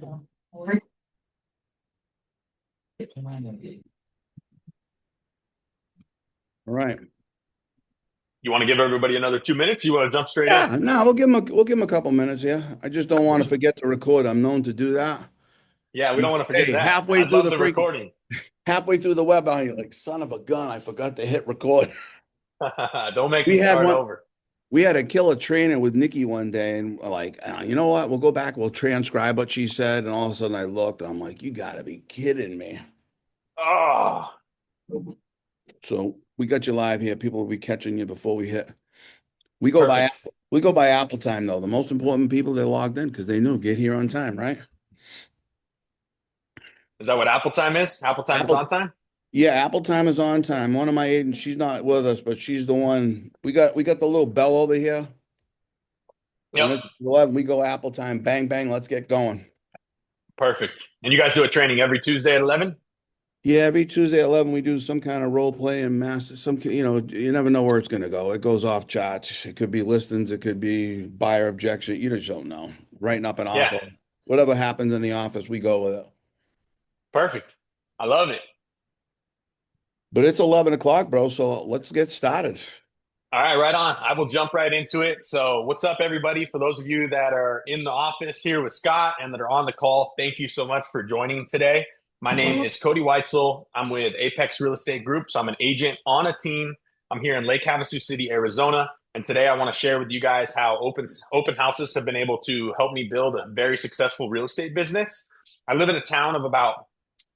All right. You want to give everybody another 2 minutes? You want to jump straight in? Yeah, no, we'll give him a couple minutes. Yeah, I just don't want to Sweet. forget to record. I'm known to do that. Yeah, we don't You, want to forget hey, that. I love the freak, recording. halfway through the web, you're like, son of a gun, I forgot to hit record. Don't make me We had start one. over. We had to kill a trainer with Nikki one day, and we're like, you know what? We'll go back. We'll transcribe what she said. And all of a sudden, I looked. I'm like, you got to be kidding me. Oh, So we got you live here. People will be catching you before we hit. We go by perfect. Apple. We go by Apple time though. The most important people they logged in because they knew get here on time, right? Is that what Apple time is? Apple time is Apple, on time? yeah, Apple time is on time. One of my agents, she's not with us, but she's the one. We got the little bell over here. When Yep. it's 11, we go Apple time. Bang bang, let's get going. Perfect. And you guys do a training every Tuesday at 11? Yeah, every Tuesday at 11 we do some kind of role play and master you never know where it's going to go. It goes off charts. It could be listings, it could be buyer objection. You just don't know. Writing up an Yeah, offer. Whatever happens in the office, we go with it. perfect. I love it. But it's 11 o'clock, bro. So let's get started. All right, right on. I will jump right into it. So, what's up, everybody? For those of you that are in the office here with Scott and that are on the call, thank you so much for joining today. My name is Kody Weitzel. I'm with Apex Real Estate Group. So, I'm an agent on a team. I'm here in Lake Havasu City, Arizona. And today I want to share with you guys how open houses have been able to help me build a very successful real estate business. I live in a town of about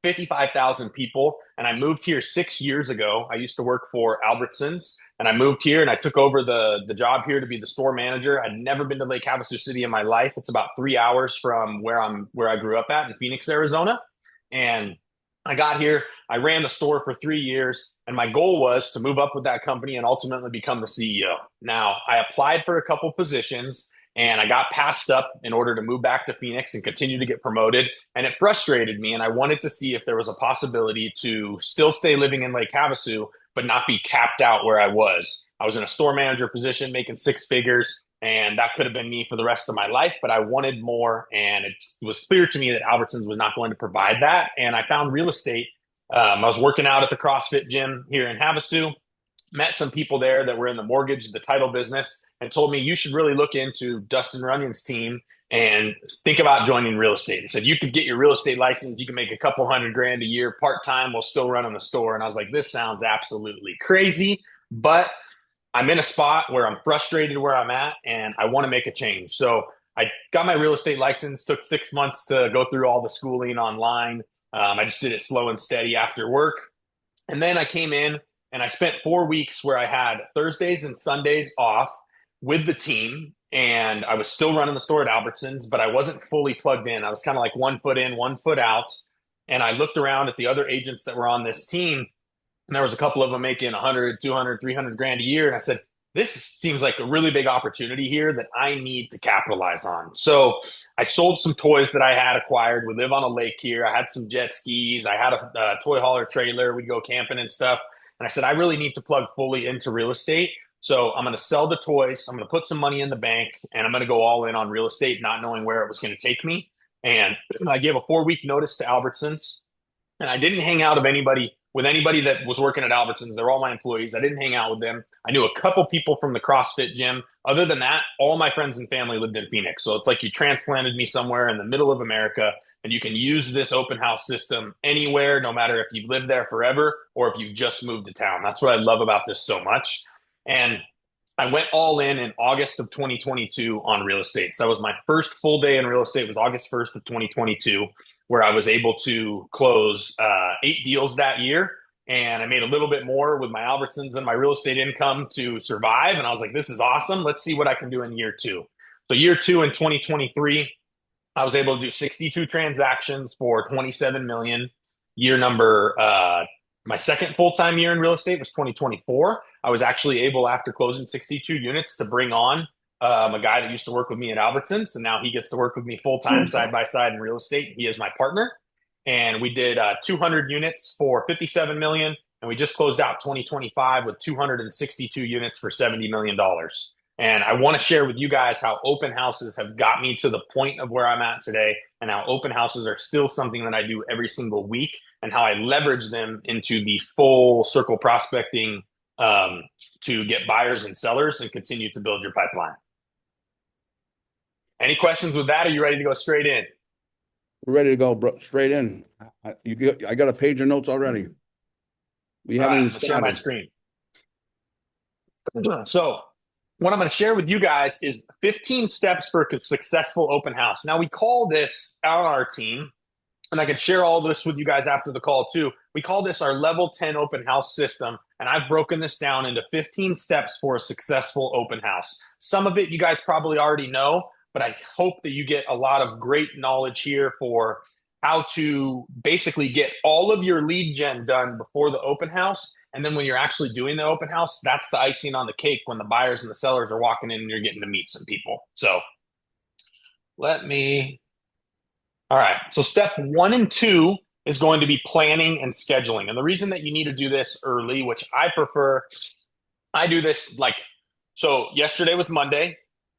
55,000 people. And I moved here 6 years ago. I used to work for Albertsons and I moved here and I took over the job here to be the store manager. I'd never been to Lake Havasu City in my life. It's about 3 hours from where I grew up at in Phoenix, Arizona. And I got here, I ran the store for 3 years, and my goal was to move up with that company and ultimately become the CEO. Now, I applied for a couple positions and I got passed up in order to move back to Phoenix and continue to get promoted. And it frustrated me. And I wanted to see if there was a possibility to still stay living in Lake Havasu, but not be capped out where I was. I was in a store manager position making six figures, and that could have been me for the rest of my life, but I wanted more. And it was clear to me that Albertsons was not going to provide that. And I found real estate. I was working out at the CrossFit gym here in Havasu, met some people there that were in the mortgage, the title business, and told me you should really look into Dustin Runyon's team and think about joining real estate. He said you could get your real estate license, you can make a couple hundred grand a year part time while still running the store. And I was like, this sounds absolutely crazy, but I'm in a spot where I'm frustrated where I'm at and I want to make a change. So I got my real estate license, took 6 months to go through all the schooling online. I just did it slow and steady after work. And then I came in and I spent 4 weeks where I had Thursdays and Sundays off with the team. And I was still running the store at Albertsons, but I wasn't fully plugged in. I was kind of like 1 foot in, 1 foot out. And I looked around at the other agents that were on this team, and there was a couple of them making 100, 200, 300 grand a year. And I said, this seems like a really big opportunity here that I need to capitalize on. So I sold some toys that I had acquired. We live on a lake here. I had some jet skis. I had a toy hauler trailer. We'd go camping and stuff. And I said, I really need to plug fully into real estate. So I'm going to sell the toys. I'm going to put some money in the bank and I'm going to go all in on real estate, not knowing where it was going to take me. And I gave a 4 week notice to Albertsons, and I didn't hang out with anybody that was working at Albertsons. They're all my employees. I didn't hang out with them. I knew a couple people from the CrossFit gym. Other than that, all my friends and family lived in Phoenix. So it's like you transplanted me somewhere in the middle of America, and you can use this open house system anywhere, no matter if you've lived there forever or if you've just moved to town. That's what I love about this so much. And I went all in August of 2022 on real estate. So that was my first full day in real estate, was August 1st of 2022, where I was able to close 8 deals that year. And I made a little bit more with my Albertsons and my real estate income to survive. And I was like, this is awesome. Let's see what I can do in year two. So year two in 2023, I was able to do 62 transactions for 27 million. Year number, my second full-time year in real estate was 2024. I was actually able, after closing 62 units, to bring on a guy that used to work with me at Albertsons, and now he gets to work with me full-time, side by side in real estate. He is my partner, and we did 200 units for 57 million, and we just closed out 2025 with 262 units for $70 million. And I want to share with you guys how open houses have got me to the point of where I'm at today, and how open houses are still something that I do every single week, and how I leverage them into the full circle prospecting to get buyers and sellers and continue to build your pipeline. Any questions with that? Or are you ready to go straight in? We're ready to go, bro. Straight in. I got a page of notes already. We All haven't right, even I'll share my started. screen. So, what I'm going to share with you guys is 15 steps for a successful open house. Now, we call this on our team, and I can share all this with you guys after the call too. We call this our level 10 open house system. And I've broken this down into 15 steps for a successful open house. Some of it you guys probably already know, but I hope that you get a lot of great knowledge here for how to basically get all of your lead gen done before the open house. And then when you're actually doing the open house, that's the icing on the cake when the buyers and the sellers are walking in and you're getting to meet some people. So let me all right. So step 1 and 2 is going to be planning and scheduling. And the reason that you need to do this early, which I prefer, I do this like, so yesterday was Monday.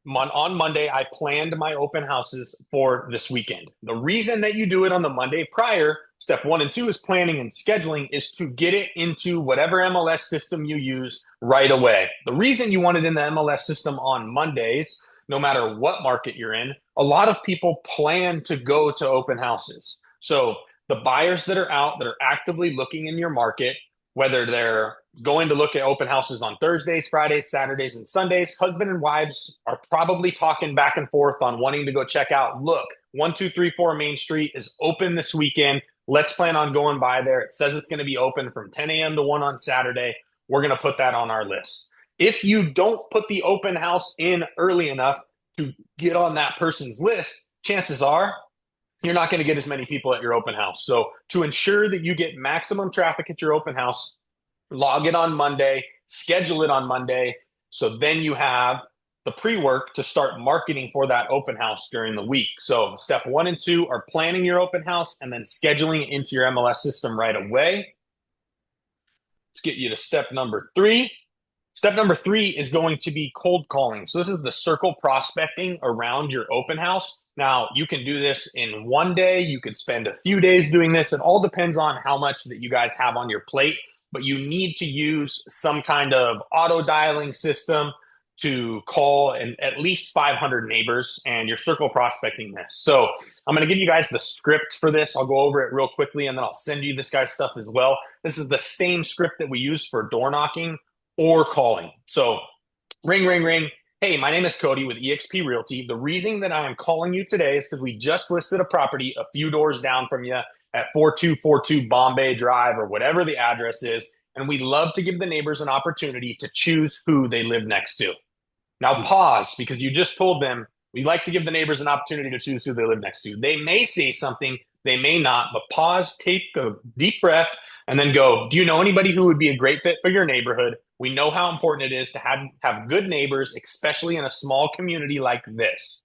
On Monday, I planned my open houses for this weekend. The reason that you do it on the Monday prior, step 1 and 2 is planning and scheduling, is to get it into whatever MLS system you use right away. The reason you want it in the MLS system on Mondays, no matter what market you're in, a lot of people plan to go to open houses. So the buyers that are out that are actively looking in your market, whether they're going to look at open houses on Thursdays, Fridays, Saturdays, and Sundays, husband and wives are probably talking back and forth on wanting to go check out, look, 1234 Main Street is open this weekend. Let's plan on going by there. It says it's going to be open from 10 a.m. to 1 on Saturday. We're going to put that on our list. If you don't put the open house in early enough to get on that person's list, chances are you're not going to get as many people at your open house. So to ensure that you get maximum traffic at your open house, log it on Monday, schedule it on Monday. So then you have the pre-work to start marketing for that open house during the week. So step 1 and 2 are planning your open house and then scheduling it into your MLS system right away. Let's get you to step number 3. Step number 3 is going to be cold calling. So this is the circle prospecting around your open house. Now, you can do this in one day. You could spend a few days doing this. It all depends on how much that you guys have on your plate, but you need to use some kind of auto dialing system to call at least 500 neighbors, and you're circle prospecting this. So I'm going to give you guys the script for this. I'll go over it real quickly, and then I'll send you this guy's stuff as well. This is the same script that we use for door knocking or calling. So ring, ring, ring. Hey, my name is Kody with eXp Realty. The reason that I am calling you today is because we just listed a property a few doors down from you at 4242 Bombay Drive or whatever the address is. And we'd love to give the neighbors an opportunity to choose who they live next to. Now pause, because you just told them we'd like to give the neighbors an opportunity to choose who they live next to. They may say something, they may not, but pause, take a deep breath, and then go, do you know anybody who would be a great fit for your neighborhood? We know how important it is to have good neighbors, especially in a small community like this.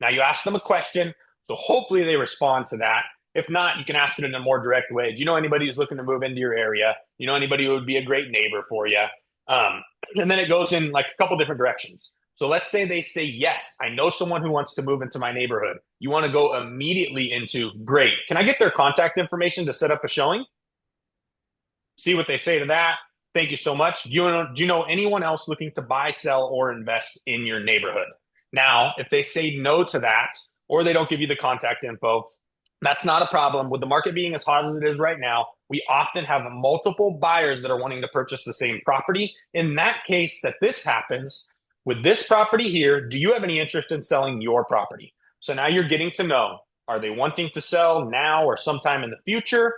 Now you ask them a question, so hopefully they respond to that. If not, you can ask it in a more direct way. Do you know anybody who's looking to move into your area? Do you know anybody who would be a great neighbor for you? And then it goes in like a couple different directions. So let's say they say, yes, I know someone who wants to move into my neighborhood. You want to go immediately into, great. Can I get their contact information to set up a showing? See what they say to that. Thank you so much. Do you know anyone else looking to buy, sell, or invest in your neighborhood? Now, if they say no to that, or they don't give you the contact info, that's not a problem. With the market being as hot as it is right now, we often have multiple buyers that are wanting to purchase the same property. In that case, that this happens with this property here, do you have any interest in selling your property? So now you're getting to know, are they wanting to sell now or sometime in the future?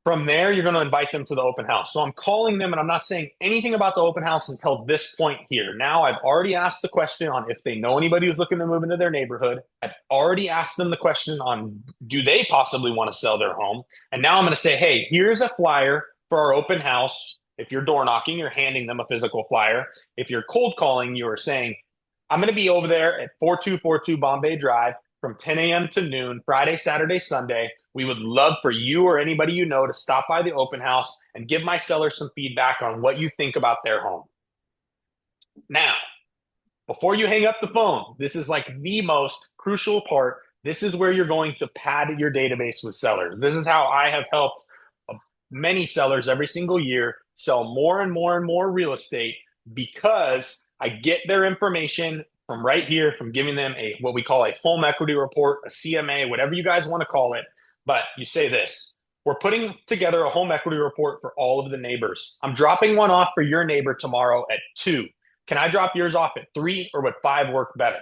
From there, you're going to invite them to the open house. So I'm calling them and I'm not saying anything about the open house until this point here. Now I've already asked the question on if they know anybody who's looking to move into their neighborhood. I've already asked them the question on do they possibly want to sell their home? And now I'm going to say, hey, here's a flyer for our open house. If you're door knocking, you're handing them a physical flyer. If you're cold calling, you're saying, I'm going to be over there at 4242 Bombay Drive from 10 a.m. to noon, Friday, Saturday, Sunday. We would love for you or anybody you know to stop by the open house and give my seller some feedback on what you think about their home. Now, before you hang up the phone, this is like the most crucial part. This is where you're going to pad your database with sellers. This is how I have helped many sellers every single year sell more and more and more real estate because I get their information from right here, from giving them a what we call a home equity report, a CMA, whatever you guys want to call it. But you say this: we're putting together a home equity report for all of the neighbors. I'm dropping one off for your neighbor tomorrow at 2. Can I drop yours off at 3, or would 5 work better?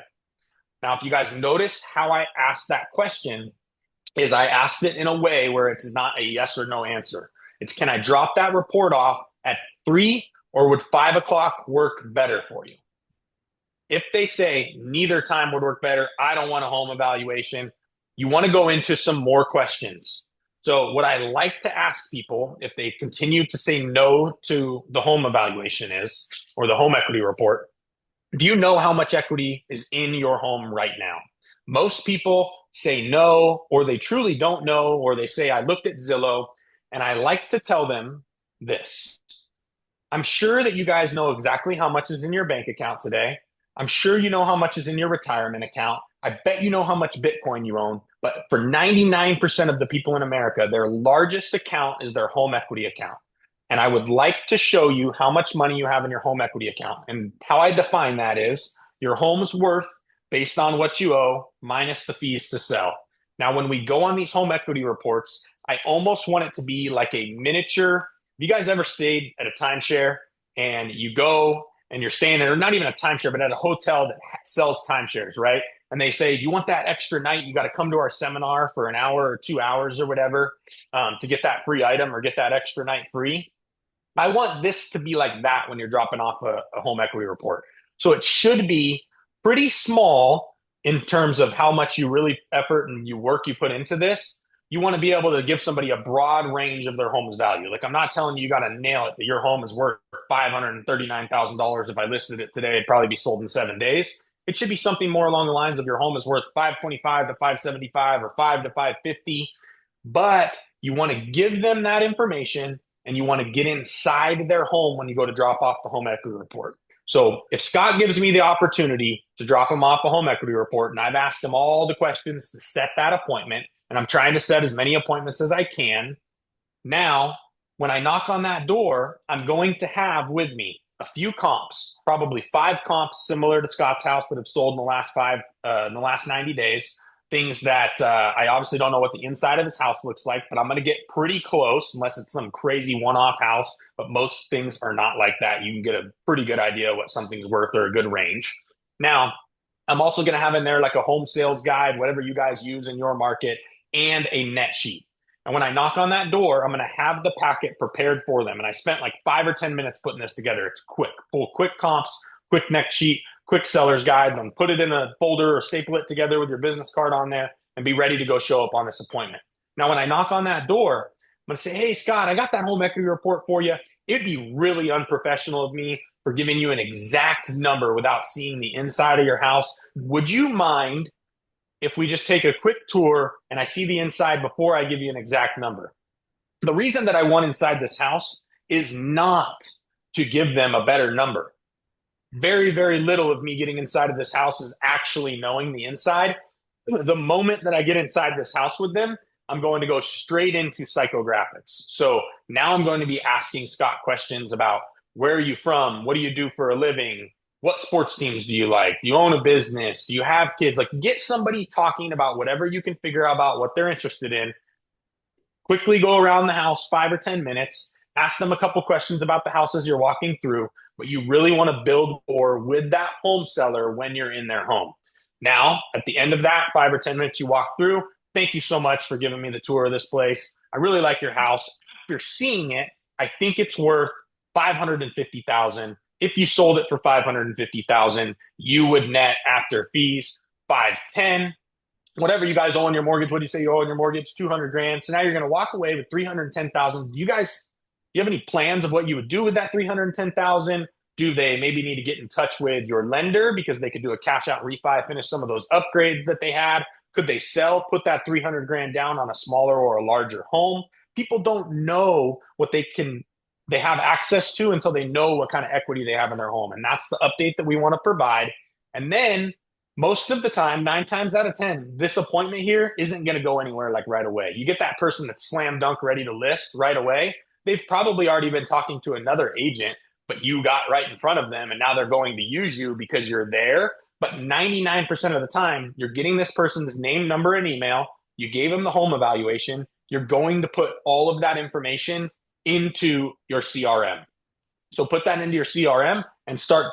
Now, if you guys notice how I asked that question, is I asked it in a way where it's not a yes or no answer. It's, can I drop that report off at 3, or would 5 o'clock work better for you? If they say neither time would work better, I don't want a home evaluation, you want to go into some more questions. So, what I like to ask people if they continue to say no to the home evaluation is, or the home equity report, do you know how much equity is in your home right now? Most people say no, or they truly don't know, or they say, I looked at Zillow. And I like to tell them this: I'm sure that you guys know exactly how much is in your bank account today. I'm sure you know how much is in your retirement account. I bet you know how much Bitcoin you own. But for 99% of the people in America, their largest account is their home equity account. And I would like to show you how much money you have in your home equity account. And how I define that is your home's worth based on what you owe minus the fees to sell. Now, when we go on these home equity reports, I almost want it to be like a miniature. Have you guys ever stayed at a timeshare and you go and you're staying at, or not even a timeshare, but at a hotel that sells timeshares, right? And they say, do you want that extra night? You got to come to our seminar for an hour or 2 hours or whatever to get that free item or get that extra night free. I want this to be like that when you're dropping off a home equity report. So it should be pretty small in terms of how much you really effort and you work you put into this. You want to be able to give somebody a broad range of their home's value. Like, I'm not telling you you got to nail it that your home is worth $539,000. If I listed it today, it'd probably be sold in 7 days. It should be something more along the lines of your home is worth 525 to 575 or 5 to 550. But you want to give them that information and you want to get inside their home when you go to drop off the home equity report. So if Scott gives me the opportunity to drop him off a home equity report, and I've asked him all the questions to set that appointment, and I'm trying to set as many appointments as I can, now when I knock on that door, I'm going to have with me a few comps, probably 5 comps similar to Scott's house that have sold in the last 90 days. Things that I obviously don't know what the inside of his house looks like, but I'm going to get pretty close unless it's some crazy one-off house. But most things are not like that. You can get a pretty good idea what something's worth or a good range. Now, I'm also going to have in there like a home sales guide, whatever you guys use in your market, and a net sheet. And when I knock on that door, I'm going to have the packet prepared for them. And I spent like 5 or 10 minutes putting this together. It's quick, pull quick comps, quick net sheet, quick seller's guide, then put it in a folder or staple it together with your business card on there and be ready to go show up on this appointment. Now, when I knock on that door, I'm going to say, hey, Scott, I got that home equity report for you. It'd be really unprofessional of me for giving you an exact number without seeing the inside of your house. Would you mind if we just take a quick tour and I see the inside before I give you an exact number? The reason that I want inside this house is not to give them a better number. Very, very little of me getting inside of this house is actually knowing the inside. The moment that I get inside this house with them, I'm going to go straight into psychographics. So now I'm going to be asking Scott questions about, where are you from? What do you do for a living? What sports teams do you like? Do you own a business? Do you have kids? Like, get somebody talking about whatever you can figure out about what they're interested in. Quickly go around the house 5 or 10 minutes, ask them a couple questions about the house as you're walking through, but you really want to build rapport with that home seller when you're in their home. Now, at the end of that 5 or 10 minutes you walk through, thank you so much for giving me the tour of this place. I really like your house. After seeing it, I think it's worth 550,000. If you sold it for 550,000, you would net after fees 510. Whatever you guys owe on your mortgage. What do you say you owe on your mortgage? 200 grand. So now you're going to walk away with 310,000. Do you have any plans of what you would do with that 310,000? Do they maybe need to get in touch with your lender because they could do a cash out refi, finish some of those upgrades that they had? Could they sell, put that 300 grand down on a smaller or a larger home? People don't know what they can they have access to until they know what kind of equity they have in their home. And that's the update that we want to provide. And then most of the time, 9 times out of 10, this appointment here isn't going to go anywhere like right away. You get that person that's slam dunk ready to list right away. They've probably already been talking to another agent, but you got right in front of them and now they're going to use you because you're there. But 99% of the time, you're getting this person's name, number, and email. You gave them the home evaluation. You're going to put all of that information into your CRM. So put that into your CRM and start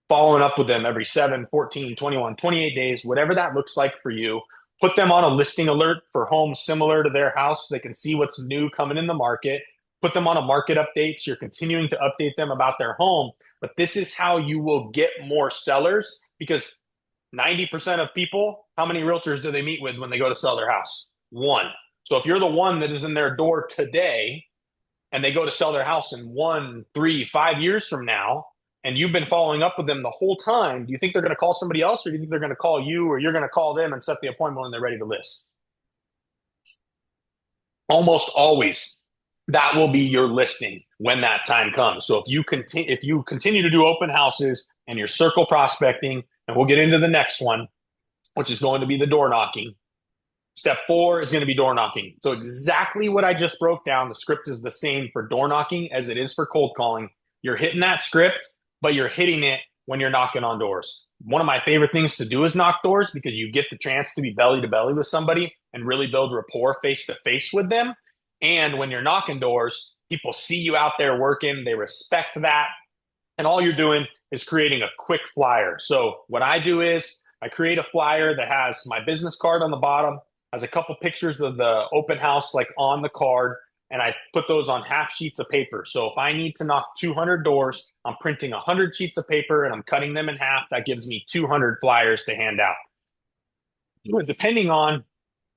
following up with them every 7, 14, 21, 28 days, whatever that looks like for you. Put them on a listing alert for homes similar to their house so they can see what's new coming in the market. Put them on a market update. So you're continuing to update them about their home. But this is how you will get more sellers, because 90% of people, how many realtors do they meet with when they go to sell their house? One. So if you're the one that is in their door today and they go to sell their house in 1, 3, 5 years from now, and you've been following up with them the whole time, do you think they're going to call somebody else, or do you think they're going to call you, or you're going to call them and set the appointment when they're ready to list? Almost always, that will be your listing when that time comes. So if you continue to do open houses and you're circle prospecting, and we'll get into the next one, which is going to be the door knocking. Step 4 is going to be door knocking. So exactly what I just broke down, the script is the same for door knocking as it is for cold calling. You're hitting that script, but you're hitting it when you're knocking on doors. One of my favorite things to do is knock doors, because you get the chance to be belly to belly with somebody and really build rapport face to face with them. And when you're knocking doors, people see you out there working, they respect that. And all you're doing is creating a quick flyer. So what I do is I create a flyer that has my business card on the bottom, has a couple pictures of the open house like on the card, and I put those on half sheets of paper. So if I need to knock 200 doors, I'm printing 100 sheets of paper and I'm cutting them in half. That gives me 200 flyers to hand out. Depending on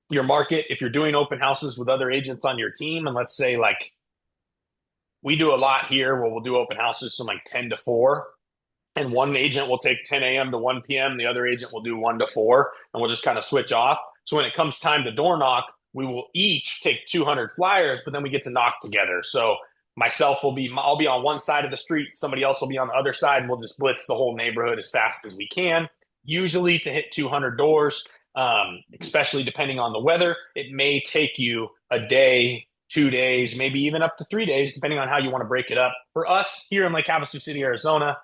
your market, if you're doing open houses with other agents on your team, and let's say like we do a lot here where we'll do open houses from like 10 to 4, and one agent will take 10 a.m. to 1 p.m. The other agent will do 1 to 4, and we'll just kind of switch off. So when it comes time to door knock, we will each take 200 flyers, but then we get to knock together. So I'll be on one side of the street, somebody else will be on the other side, and we'll just blitz the whole neighborhood as fast as we can. Usually to hit 200 doors, especially depending on the weather, it may take you a day, 2 days, maybe even up to 3 days, depending on how you want to break it up. For us here in Lake Havasu City, Arizona,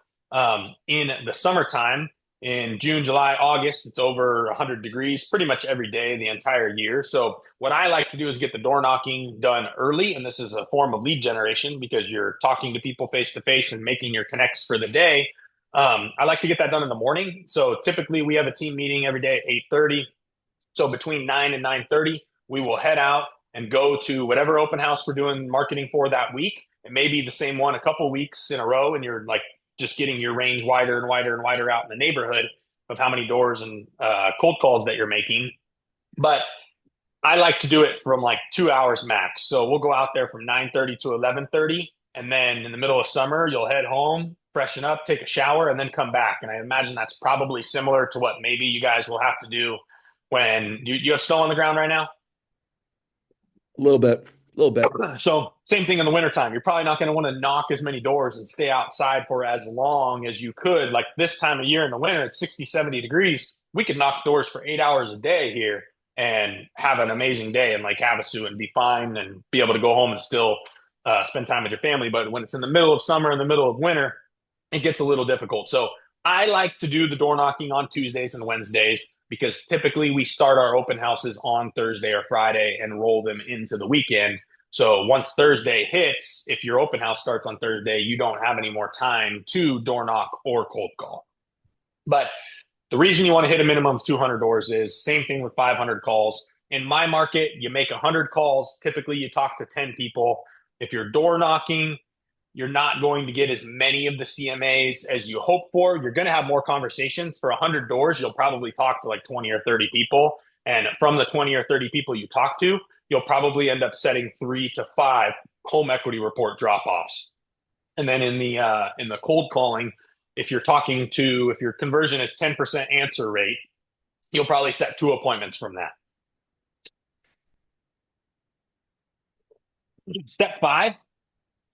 in the summertime, in June, July, August, it's over 100 degrees pretty much every day the entire year. So what I like to do is get the door knocking done early. And this is a form of lead generation because you're talking to people face to face and making your connects for the day. I like to get that done in the morning. So typically we have a team meeting every day at 8:30. So between 9 and 9:30, we will head out and go to whatever open house we're doing marketing for that week. It may be the same one a couple weeks in a row, and you're like just getting your range wider and wider and wider out in the neighborhood of how many doors and cold calls that you're making. But I like to do it from like 2 hours max. So we'll go out there from 9:30 to 11:30. And then in the middle of summer, you'll head home, freshen up, take a shower, and then come back. And I imagine that's probably similar to what maybe you guys will have to do when you have snow on the ground right now. A little bit, a little bit. So same thing in the wintertime. You're probably not going to want to knock as many doors and stay outside for as long as you could. Like this time of year in the winter, it's 60, 70 degrees. We could knock doors for 8 hours a day here and have an amazing day in Lake Havasu and be fine and be able to go home and still spend time with your family. But when it's in the middle of summer, in the middle of winter, it gets a little difficult. So I like to do the door knocking on Tuesdays and Wednesdays because typically we start our open houses on Thursday or Friday and roll them into the weekend. So once Thursday hits, if your open house starts on Thursday, you don't have any more time to door knock or cold call. But the reason you want to hit a minimum of 200 doors is same thing with 500 calls. In my market, you make 100 calls. Typically, you talk to 10 people. If you're door knocking, you're not going to get as many of the CMAs as you hope for. You're going to have more conversations. For 100 doors, you'll probably talk to like 20 or 30 people. And from the 20 or 30 people you talk to, you'll probably end up setting 3 to 5 home equity report drop-offs. And then in the cold calling, if your conversion is 10% answer rate, you'll probably set 2 appointments from that. Step 5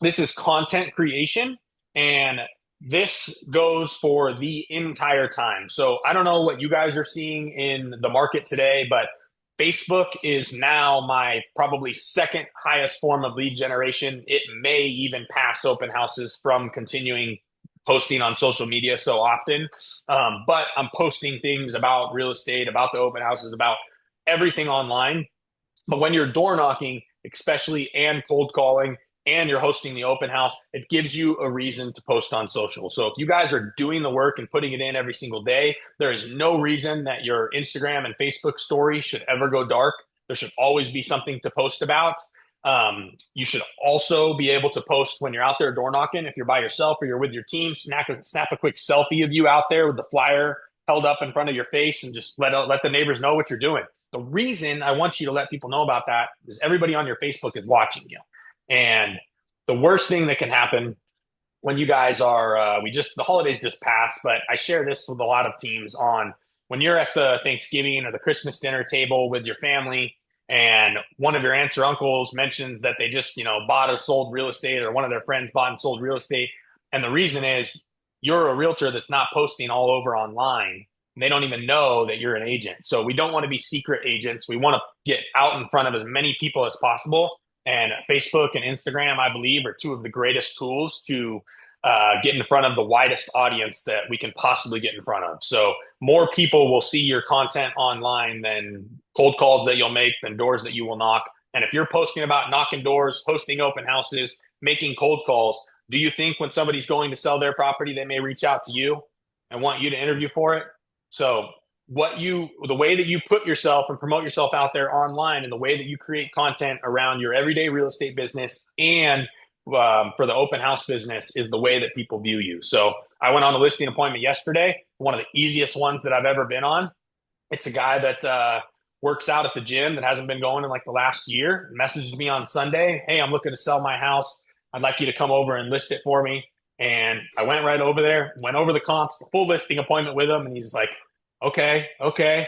This is content creation, and this goes for the entire time. So I don't know what you guys are seeing in the market today, but Facebook is now my probably second highest form of lead generation. It may even pass open houses from continuing posting on social media so often. But I'm posting things about real estate, about the open houses, about everything online. But when you're door knocking, especially, and cold calling, and you're hosting the open house, it gives you a reason to post on social. So if you guys are doing the work and putting it in every single day, there is no reason that your Instagram and Facebook story should ever go dark. There should always be something to post about. You should also be able to post when you're out there door knocking. If you're by yourself or you're with your team, snap a quick selfie of you out there with the flyer held up in front of your face and just let the neighbors know what you're doing. The reason I want you to let people know about that is everybody on your Facebook is watching you. And the worst thing that can happen when you guys are, the holidays just passed, but I share this with a lot of teams on when you're at the Thanksgiving or the Christmas dinner table with your family and one of your aunts or uncles mentions that they just, bought or sold real estate, or one of their friends bought and sold real estate. And the reason is you're a realtor that's not posting all over online. They don't even know that you're an agent. So we don't want to be secret agents. We want to get out in front of as many people as possible. And Facebook and Instagram, I believe, are two of the greatest tools to get in front of the widest audience that we can possibly get in front of. So more people will see your content online than cold calls that you'll make, than doors that you will knock. And if you're posting about knocking doors, hosting open houses, making cold calls, do you think when somebody's going to sell their property, they may reach out to you and want you to interview for it? So the way that you put yourself and promote yourself out there online, and the way that you create content around your everyday real estate business and for the open house business is the way that people view you. So I went on a listing appointment yesterday, one of the easiest ones that I've ever been on. It's a guy that works out at the gym that hasn't been going in like the last year. Messaged me on Sunday, "Hey, I'm looking to sell my house. I'd like you to come over and list it for me." And I went right over there, went over the comps, the full listing appointment with him. And he's like, okay. And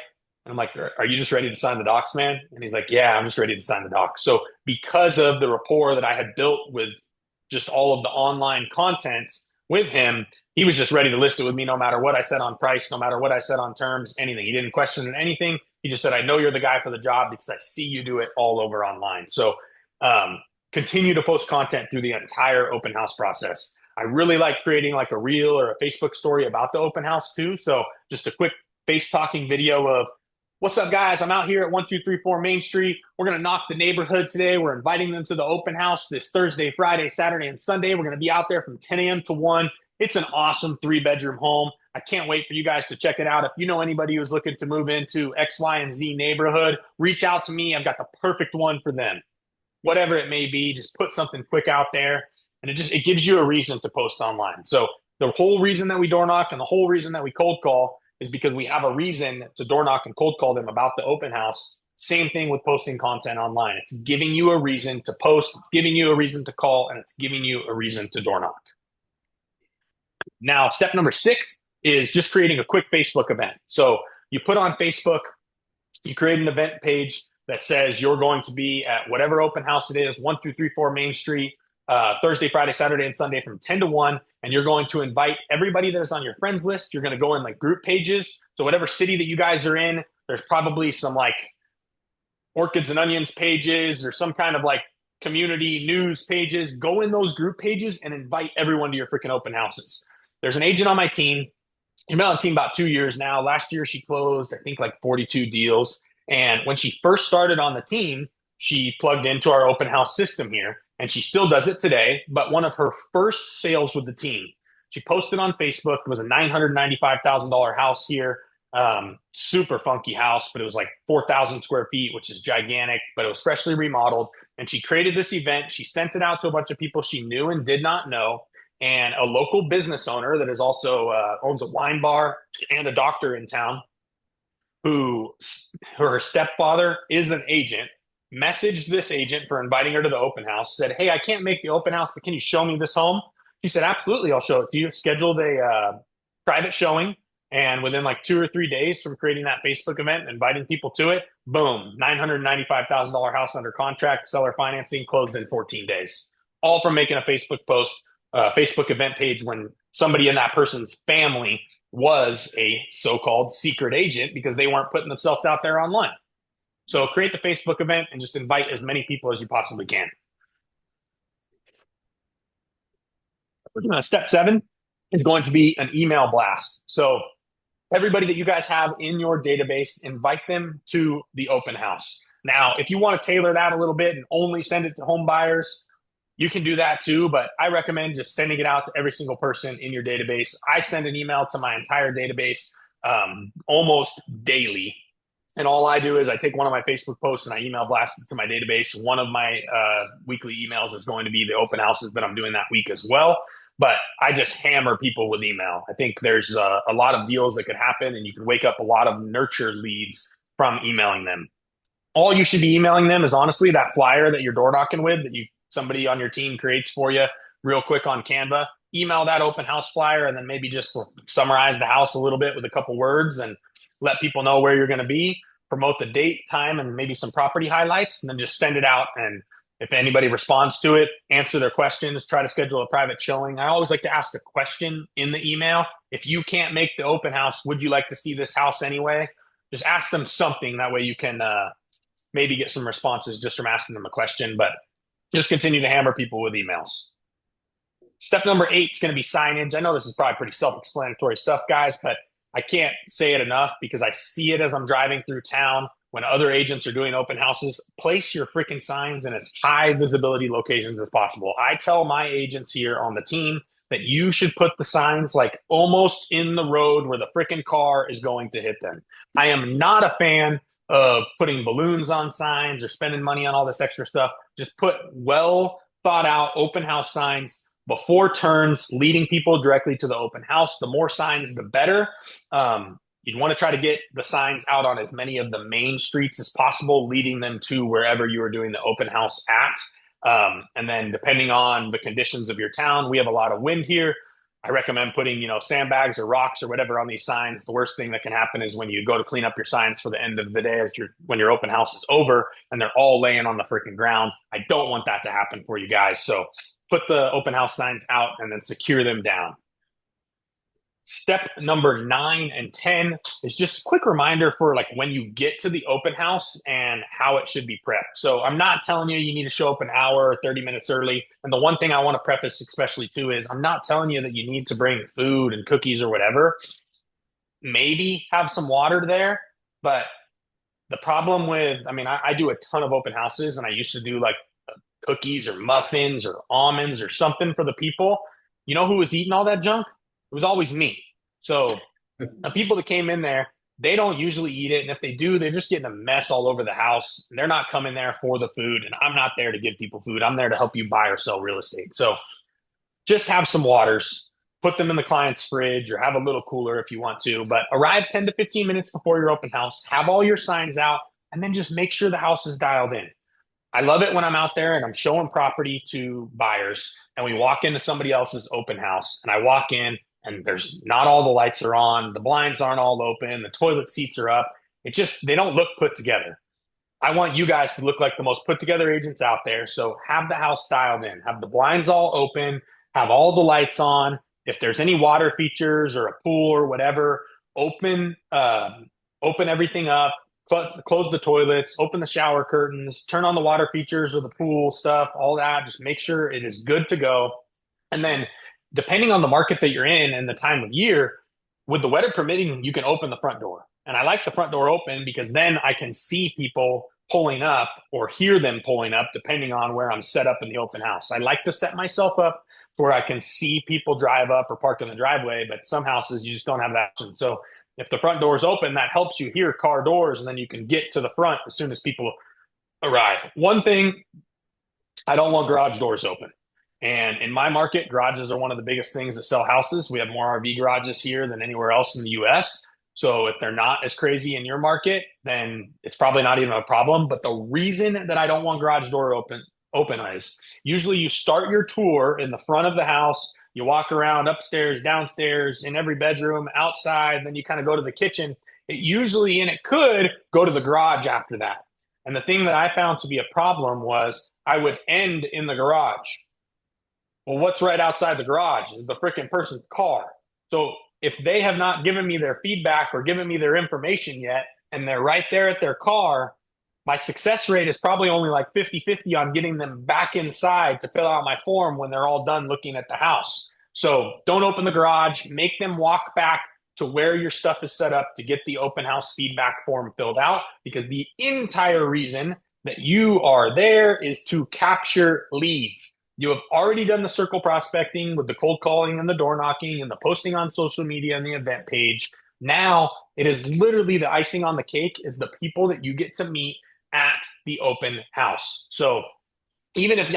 I'm like, "Are you just ready to sign the docs, man?" And he's like, "Yeah, I'm just ready to sign the docs." So because of the rapport that I had built with just all of the online content with him, he was just ready to list it with me no matter what I said on price, no matter what I said on terms, anything. He didn't question anything. He just said, "I know you're the guy for the job because I see you do it all over online." So continue to post content through the entire open house process. I really like creating like a reel or a Facebook story about the open house too. So just a quick face talking video of, "What's up, guys? I'm out here at 1234 Main Street. We're going to knock the neighborhood today. We're inviting them to the open house this Thursday, Friday, Saturday, and Sunday. We're going to be out there from 10 a.m. to 1. It's an awesome 3-bedroom home. I can't wait for you guys to check it out. If you know anybody who's looking to move into X, Y, and Z neighborhood, reach out to me. I've got the perfect one for them." Whatever it may be, just put something quick out there, and it gives you a reason to post online. So the whole reason that we door knock and the whole reason that we cold call is because we have a reason to door knock and cold call them about the open house. Same thing with posting content online. It's giving you a reason to post, it's giving you a reason to call, and it's giving you a reason to door knock. Now, step number 6 is just creating a quick Facebook event. So you put on Facebook, you create an event page that says you're going to be at whatever open house it is, 1234 Main Street, Thursday, Friday, Saturday, and Sunday from 10 to 1. And you're going to invite everybody that is on your friends list. You're going to go in like group pages. So whatever city that you guys are in, there's probably some like orchids and onions pages or some kind of like community news pages. Go in those group pages and invite everyone to your freaking open houses. There's an agent on my team. She's been on the team about 2 years now. Last year, she closed, I think, like 42 deals. And when she first started on the team, she plugged into our open house system here, and she still does it today. But one of her first sales with the team, she posted on Facebook. It was a $995,000 house here. Super funky house, but it was like 4,000 square feet, which is gigantic, but it was freshly remodeled. And she created this event. She sent it out to a bunch of people she knew and did not know. And a local business owner that is also owns a wine bar and a doctor in town, who her stepfather is an agent, messaged this agent for inviting her to the open house, said, "Hey, I can't make the open house, but can you show me this home?" She said, "Absolutely, I'll show it to you." Scheduled a private showing. And within like 2 or 3 days from creating that Facebook event and inviting people to it, boom, $995,000 house under contract, seller financing, closed in 14 days. all from making a Facebook post, Facebook event page when somebody in that person's family was a so-called secret agent because they weren't putting themselves out there online. So create the Facebook event and just invite as many people as you possibly can. Step 7 is going to be an email blast. So everybody that you guys have in your database, invite them to the open house. Now, if you want to tailor that a little bit and only send it to home buyers, you can do that too, but I recommend just sending it out to every single person in your database. I send an email to my entire database almost daily. And all I do is I take one of my Facebook posts and I email blast it to my database. One of my weekly emails is going to be the open houses that I'm doing that week as well. But I just hammer people with email. I think there's a lot of deals that could happen, and you can wake up a lot of nurture leads from emailing them. All you should be emailing them is honestly that flyer that you're door knocking with that somebody on your team creates for you real quick on Canva. Email that open house flyer and then maybe just summarize the house a little bit with a couple words and let people know where you're going to be, promote the date, time, and maybe some property highlights, and then just send it out. And if anybody responds to it, answer their questions, try to schedule a private showing. I always like to ask a question in the email. If you can't make the open house, would you like to see this house anyway? Just ask them something. That way you can maybe get some responses just from asking them a question, but just continue to hammer people with emails. Step number 8 is going to be signage. I know this is probably pretty self-explanatory stuff, guys, but I can't say it enough because I see it as I'm driving through town when other agents are doing open houses. Place your freaking signs in as high visibility locations as possible. I tell my agents here on the team that you should put the signs like almost in the road where the freaking car is going to hit them. I am not a fan of putting balloons on signs or spending money on all this extra stuff. Just put well thought out open house signs before turns, leading people directly to the open house. The more signs, the better. You'd want to try to get the signs out on as many of the main streets as possible, leading them to wherever you are doing the open house at. And then depending on the conditions of your town, we have a lot of wind here. I recommend putting, sandbags or rocks or whatever on these signs. The worst thing that can happen is when you go to clean up your signs for the end of the day, when your open house is over and they're all laying on the freaking ground. I don't want that to happen for you guys. So put the open house signs out and then secure them down. Step number 9 and 10 is just a quick reminder for like when you get to the open house and how it should be prepped. So I'm not telling you need to show up an hour or 30 minutes early. And the one thing I want to preface especially too is I'm not telling you that you need to bring food and cookies or whatever. Maybe have some water there. But the problem with, I do a ton of open houses and I used to do like cookies or muffins or almonds or something for the people. You know who was eating all that junk? It was always me. So the people that came in there, they don't usually eat it. And if they do, they're just getting a mess all over the house. They're not coming there for the food. And I'm not there to give people food. I'm there to help you buy or sell real estate. So just have some waters, put them in the client's fridge or have a little cooler if you want to. But arrive 10 to 15 minutes before your open house, have all your signs out, and then just make sure the house is dialed in. I love it when I'm out there and I'm showing property to buyers and we walk into somebody else's open house and I walk in and there's not all the lights are on, the blinds aren't all open, the toilet seats are up. They don't look put together. I want you guys to look like the most put together agents out there. So have the house dialed in, have the blinds all open, have all the lights on. If there's any water features or a pool or whatever, open everything up. Close the toilets, open the shower curtains, turn on the water features or the pool stuff, all that. Just make sure it is good to go. And then depending on the market that you're in and the time of year, with the weather permitting, you can open the front door. And I like the front door open because then I can see people pulling up or hear them pulling up depending on where I'm set up in the open house. I like to set myself up where I can see people drive up or park in the driveway, but some houses you just don't have that option. So if the front door is open, that helps you hear car doors, and then you can get to the front as soon as people arrive. One thing, I don't want garage doors open. And in my market, garages are one of the biggest things that sell houses. We have more RV garages here than anywhere else in the US. So if they're not as crazy in your market, then it's probably not even a problem. But the reason that I don't want garage door open is usually you start your tour in the front of the house. You walk around upstairs, downstairs, in every bedroom, outside, then you kind of go to the kitchen. It could go to the garage after that. And the thing that I found to be a problem was I would end in the garage. Well, what's right outside the garage is the freaking person's car. So if they have not given me their feedback or given me their information yet, and they're right there at their car, my success rate is probably only like 50-50 on getting them back inside to fill out my form when they're all done looking at the house. So don't open the garage, make them walk back to where your stuff is set up to get the open house feedback form filled out, because the entire reason that you are there is to capture leads. You have already done the circle prospecting with the cold calling and the door knocking and the posting on social media and the event page. Now it is literally the icing on the cake is the people that you get to meet at the open house. So even if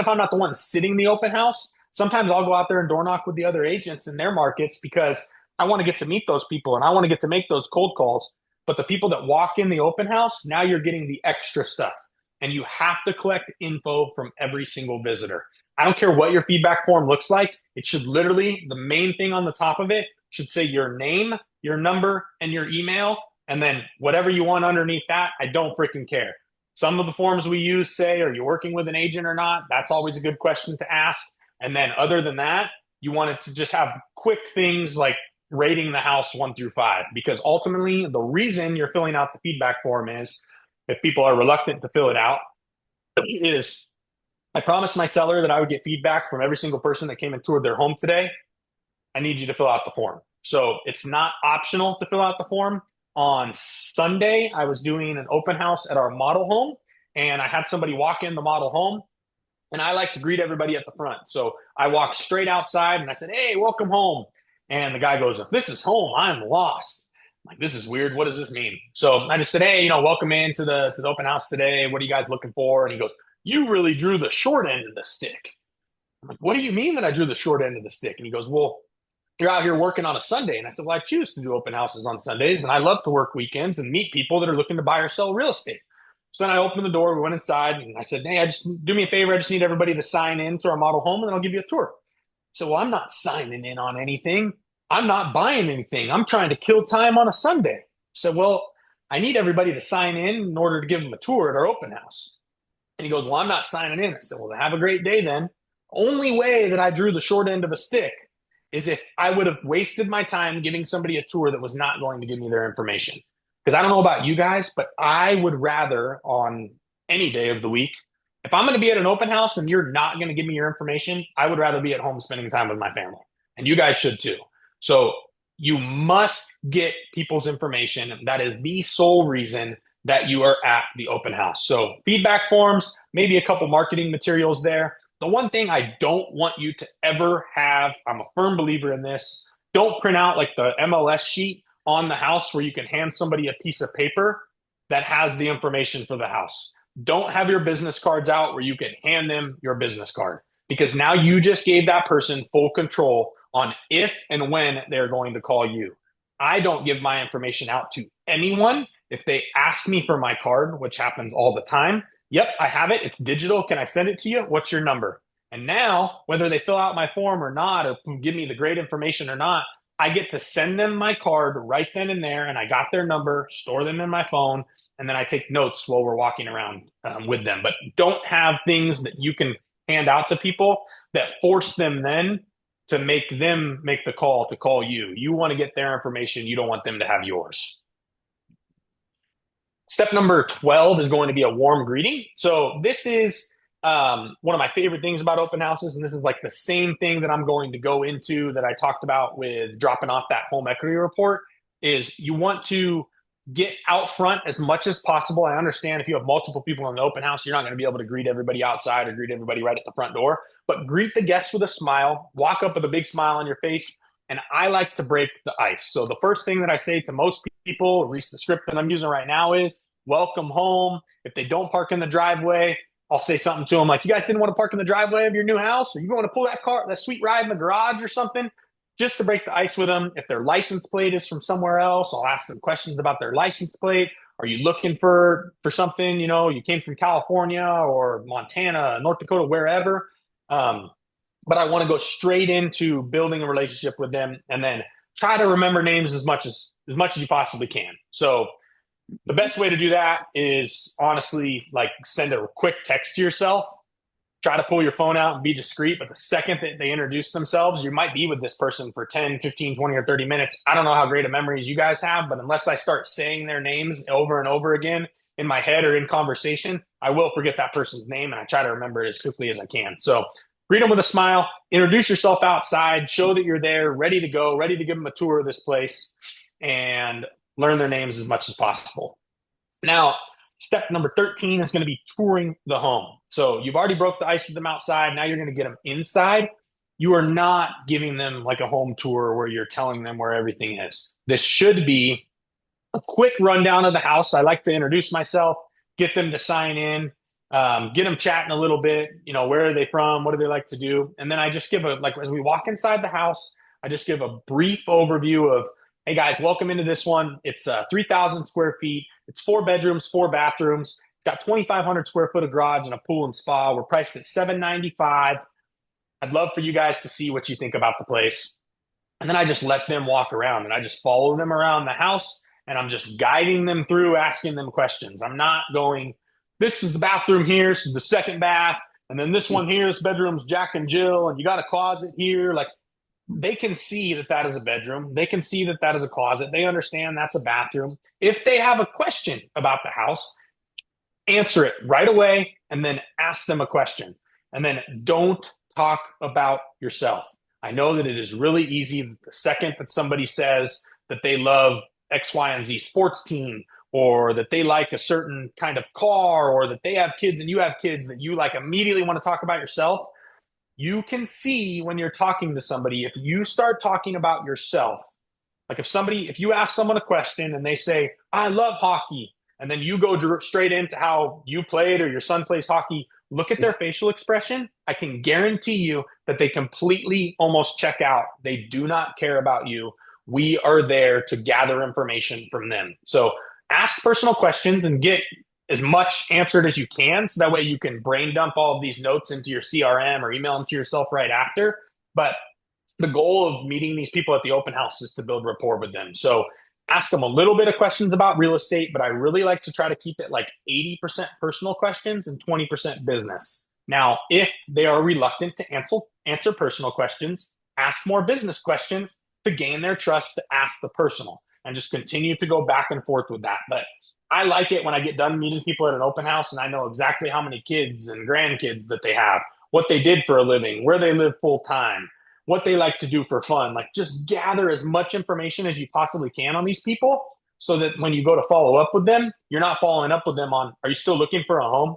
I'm not the one sitting the open house, sometimes I'll go out there and door knock with the other agents in their markets because I want to get to meet those people and I want to get to make those cold calls. But the people that walk in the open house, now you're getting the extra stuff. And you have to collect info from every single visitor. I don't care what your feedback form looks like. It should literally, the main thing on the top of it should say your name, your number, and your email. And then whatever you want underneath that, I don't freaking care. Some of the forms we use say, are you working with an agent or not? That's always a good question to ask. And then other than that, you want it to just have quick things like rating the house 1 through 5, because ultimately the reason you're filling out the feedback form is, if people are reluctant to fill it out, is I promised my seller that I would get feedback from every single person that came and toured their home today. I need you to fill out the form. So it's not optional to fill out the form. On Sunday, I was doing an open house at our model home, and I had somebody walk in the model home, and I like to greet everybody at the front. So I walked straight outside and I said, "Hey, welcome home." And the guy goes, "If this is home, I'm lost." Like, this is weird. What does this mean? So I just said, "Hey, welcome into the open house today. What are you guys looking for?" And he goes, "You really drew the short end of the stick." I'm like, "What do you mean that I drew the short end of the stick?" And he goes, "Well, you're out here working on a Sunday." And I said, "Well, I choose to do open houses on Sundays, and I love to work weekends and meet people that are looking to buy or sell real estate." So then I opened the door, we went inside, and I said, "Hey, do me a favor. I just need everybody to sign in to our model home, and then I'll give you a tour." So, "Well, I'm not signing in on anything. I'm not buying anything. I'm trying to kill time on a Sunday." So, "Well, I need everybody to sign in order to give them a tour at our open house." And he goes, "Well, I'm not signing in." I said, "Well, have a great day then." Only way that I drew the short end of a stick is if I would have wasted my time giving somebody a tour that was not going to give me their information. Because I don't know about you guys, but I would rather, on any day of the week, if I'm going to be at an open house and you're not going to give me your information, I would rather be at home spending time with my family. And you guys should too. So you must get people's information. That is the sole reason that you are at the open house. So feedback forms, maybe a couple marketing materials there. The one thing I don't want you to ever have, I'm a firm believer in this, don't print out like the MLS sheet on the house where you can hand somebody a piece of paper that has the information for the house. Don't have your business cards out where you can hand them your business card, because now you just gave that person full control on if and when they're going to call you. I don't give my information out to anyone. If they ask me for my card, which happens all the time, "Yep, I have it. It's digital. Can I send it to you? What's your number?" And now, whether they fill out my form or not, or give me the great information or not, I get to send them my card right then and there, and I got their number, store them in my phone, and then I take notes while we're walking around with them. But don't have things that you can hand out to people that force them then to make them make the call to call you. You want to get their information. You don't want them to have yours. Step number 12 is going to be a warm greeting. So this is one of my favorite things about open houses, and this is like the same thing that I'm going to go into that I talked about with dropping off that home equity report, is you want to get out front as much as possible. I understand if you have multiple people in the open house, you're not going to be able to greet everybody outside or greet everybody right at the front door, but greet the guests with a smile, walk up with a big smile on your face. And I like to break the ice. So the first thing that I say to most people, at least the script that I'm using right now, is "Welcome home." If they don't park in the driveway, I'll say something to them like, "You guys didn't want to park in the driveway of your new house? Or you want to pull that sweet ride in the garage or something?" Just to break the ice with them. If their license plate is from somewhere else, I'll ask them questions about their license plate. Are you looking for something? You came from California or Montana, North Dakota, wherever. But I want to go straight into building a relationship with them, and then try to remember names as much as you possibly can. So the best way to do that is honestly like send a quick text to yourself. try to pull your phone out and be discreet. But the second that they introduce themselves, you might be with this person for 10, 15, 20, or 30 minutes. I don't know how great of memories you guys have, but unless I start saying their names over and over again in my head or in conversation, I will forget that person's name, and I try to remember it as quickly as I can. So greet them with a smile, introduce yourself outside, show that you're there, ready to go, ready to give them a tour of this place, and learn their names as much as possible. Now, step number 13 is going to be touring the home. So you've already broke the ice with them outside. Now you're going to get them inside. You are not giving them like a home tour where you're telling them where everything is. This should be a quick rundown of the house. I like to introduce myself, get them to sign in, get them chatting a little bit. Where are they from? What do they like to do? And then I just give as we walk inside the house, I just give a brief overview of, hey guys, welcome into this one. It's 3,000 square feet. It's 4 bedrooms, 4 bathrooms. It's got 2,500 square foot of garage and a pool and spa. We're priced at $795. I'd love for you guys to see what you think about the place. And then I just let them walk around, and I just follow them around the house, and I'm just guiding them through, asking them questions. I'm not going, this is the bathroom here, this is the second bath, and then this one here, this bedroom's Jack and Jill, and you got a closet here. Like, they can see that that is a bedroom. They can see that that is a closet. They understand that's a bathroom. If they have a question about the house, answer it right away, and then ask them a question. And then don't talk about yourself. I know that it is really easy the second that somebody says that they love X, Y, and Z sports team, or that they like a certain kind of car, or that they have kids and you have kids, that you like immediately want to talk about yourself. You can see when you're talking to somebody, if you start talking about yourself, like if you ask someone a question and they say, I love hockey, and then you go straight into how you played or your son plays hockey, look at their facial expression. I can guarantee you that they completely almost check out. They do not care about you. We are there to gather information from them. So ask personal questions and get as much answered as you can, so that way you can brain dump all of these notes into your CRM or email them to yourself right after. But the goal of meeting these people at the open house is to build rapport with them. So ask them a little bit of questions about real estate, but I really like to try to keep it like 80% personal questions and 20% business. Now, if they are reluctant to answer personal questions, ask more business questions to gain their trust to ask the personal, and just continue to go back and forth with that. But I like it when I get done meeting people at an open house and I know exactly how many kids and grandkids that they have, what they did for a living, where they live full time, what they like to do for fun. Like, just gather as much information as you possibly can on these people, so that when you go to follow up with them, you're not following up with them on, are you still looking for a home?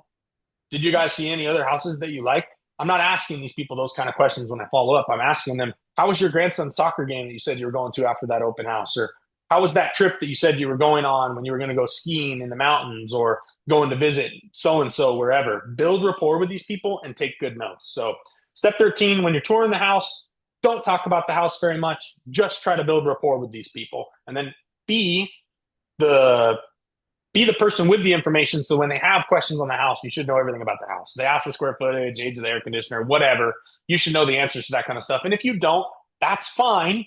Did you guys see any other houses that you liked? I'm not asking these people those kind of questions when I follow up. I'm asking them, how was your grandson's soccer game that you said you were going to after that open house? Or how was that trip that you said you were going on when you were going to go skiing in the mountains, or going to visit so-and-so wherever? Build rapport with these people and take good notes. So step 13, when you're touring the house, don't talk about the house very much. Just try to build rapport with these people. And then be the person with the information, so when they have questions on the house, you should know everything about the house. They ask the square footage, age of the air conditioner, whatever. You should know the answers to that kind of stuff. And if you don't, that's fine.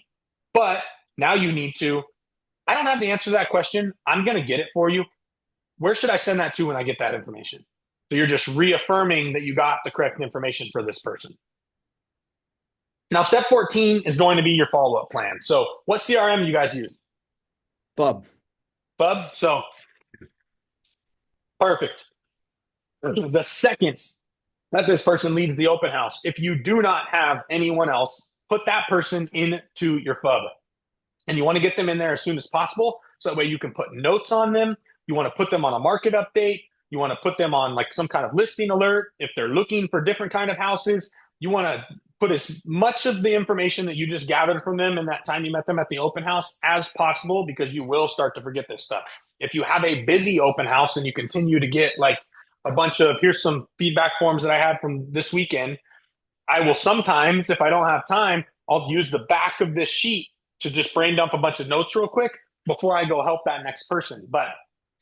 But now you need to, I don't have the answer to that question. I'm going to get it for you. Where should I send that to when I get that information? So you're just reaffirming that you got the correct information for this person. Now, step 14 is going to be your follow-up plan. So what CRM do you guys use? Bub. So perfect. The second that this person leaves the open house, if you do not have anyone else, put that person into your FUB. And you want to get them in there as soon as possible, so that way you can put notes on them. You want to put them on a market update. You want to put them on like some kind of listing alert. If they're looking for different kind of houses, you want to put as much of the information that you just gathered from them in that time you met them at the open house as possible, because you will start to forget this stuff. If you have a busy open house and you continue to get like a bunch of, here's some feedback forms that I had from this weekend, I will sometimes, if I don't have time, I'll use the back of this sheet to just brain dump a bunch of notes real quick before I go help that next person. But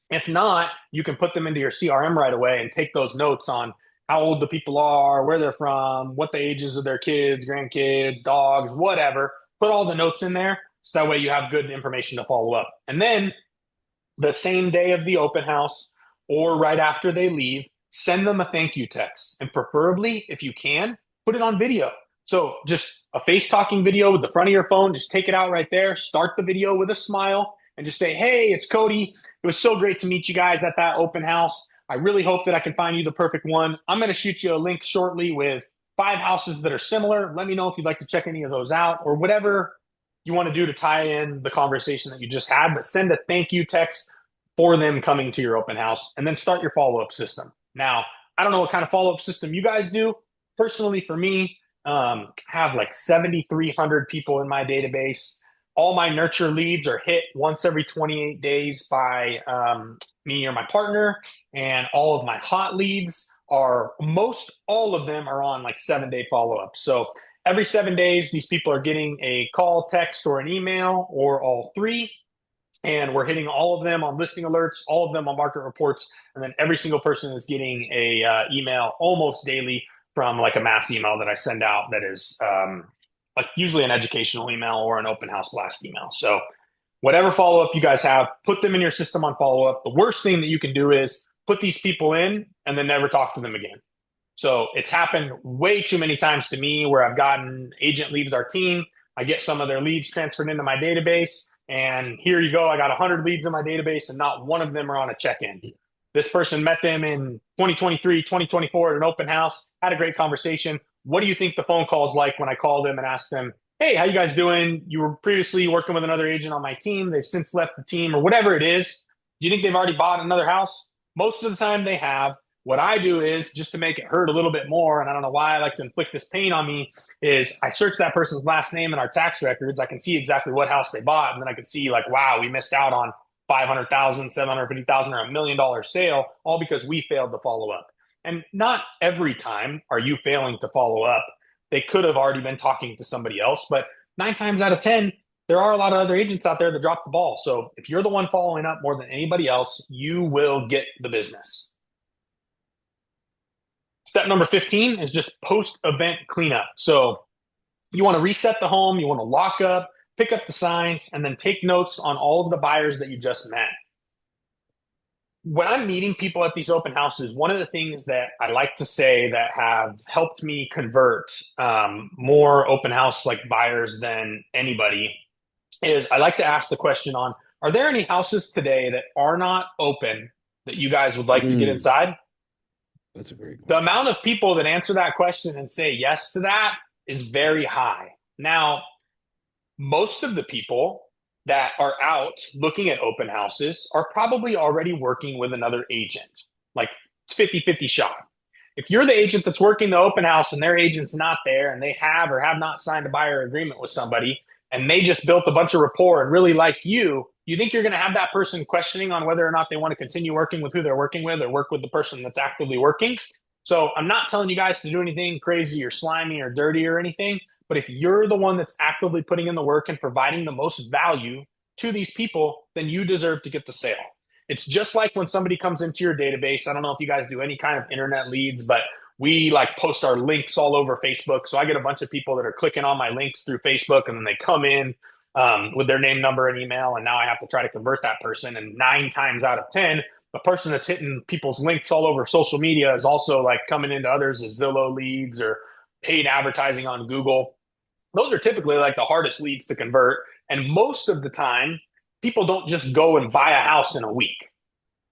if not, you can put them into your CRM right away and take those notes on how old the people are, where they're from, what the ages of their kids, grandkids, dogs, whatever. Put all the notes in there, so that way you have good information to follow up. And then the same day of the open house, or right after they leave, send them a thank you text. And preferably, if you can, put it on video. So just a face talking video with the front of your phone, just take it out right there, start the video with a smile, and just say, hey, it's Kody. It was so great to meet you guys at that open house. I really hope that I can find you the perfect one. I'm going to shoot you a link shortly with 5 houses that are similar. Let me know if you'd like to check any of those out or whatever you want to do to tie in the conversation that you just had, but send a thank you text for them coming to your open house and then start your follow-up system. Now, I don't know what kind of follow-up system you guys do. Personally, for me, have like 7,300 people in my database. All my nurture leads are hit once every 28 days by me or my partner. And all of my hot leads are, most all of them are on like 7-day follow-up. So every 7 days, these people are getting a call, text, or an email, or all three. And we're hitting all of them on listing alerts, all of them on market reports. And then every single person is getting a email almost daily from like a mass email that I send out that is like usually an educational email or an open house blast email. So whatever follow-up you guys have, put them in your system on follow-up. The worst thing that you can do is put these people in and then never talk to them again. So it's happened way too many times to me where I've gotten agent leaves our team. I get some of their leads transferred into my database. And here you go. I got 100 leads in my database and not one of them are on a check-in. This person met them in 2023, 2024 at an open house, had a great conversation. What do you think the phone call is like when I called them and asked them, hey, how you guys doing? You were previously working with another agent on my team. They've since left the team or whatever it is. Do you think they've already bought another house? Most of the time they have. What I do is, just to make it hurt a little bit more, and I don't know why I like to inflict this pain on me, is I search that person's last name in our tax records. I can see exactly what house they bought, and then I can see like, wow, we missed out on 500,000, 750,000, or $1 million sale, all because we failed to follow up. And not every time are you failing to follow up. They could have already been talking to somebody else, but 9 times out of 10, there are a lot of other agents out there that drop the ball. So if you're the one following up more than anybody else, you will get the business. Step number 15 is just post-event cleanup. So you want to reset the home, you want to lock up, pick up the signs, and then take notes on all of the buyers that you just met. When I'm meeting people at these open houses, one of the things that I like to say that have helped me convert more open house like buyers than anybody is I like to ask the question on, are there any houses today that are not open that you guys would like to get inside? That's a great The question. amount of people that answer that question and say yes to that is very high. Now, most of the people that are out looking at open houses are probably already working with another agent. Like it's 50-50 shot. If you're the agent that's working the open house and their agent's not there and they have or have not signed a buyer agreement with somebody and they just built a bunch of rapport and really like you think you're going to have that person questioning on whether or not they want to continue working with who they're working with or work with the person that's actively working. So I'm not telling you guys to do anything crazy or slimy or dirty or anything, but if you're the one that's actively putting in the work and providing the most value to these people, then you deserve to get the sale. It's just like when somebody comes into your database. I don't know if you guys do any kind of internet leads, but we like post our links all over Facebook. So I get a bunch of people that are clicking on my links through Facebook and then they come in with their name, number, and email. And now I have to try to convert that person. And 9 times out of 10, the person that's hitting people's links all over social media is also like coming into others as Zillow leads or paid advertising on Google. Those are typically like the hardest leads to convert. And most of the time, people don't just go and buy a house in a week.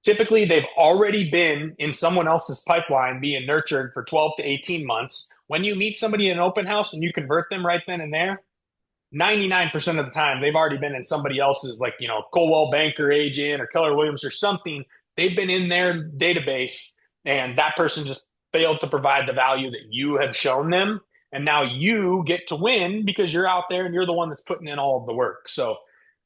Typically, they've already been in someone else's pipeline being nurtured for 12 to 18 months. When you meet somebody in an open house and you convert them right then and there, 99% of the time, they've already been in somebody else's, like, Coldwell Banker agent or Keller Williams or something. They've been in their database and that person just failed to provide the value that you have shown them. And now you get to win because you're out there and you're the one that's putting in all of the work. So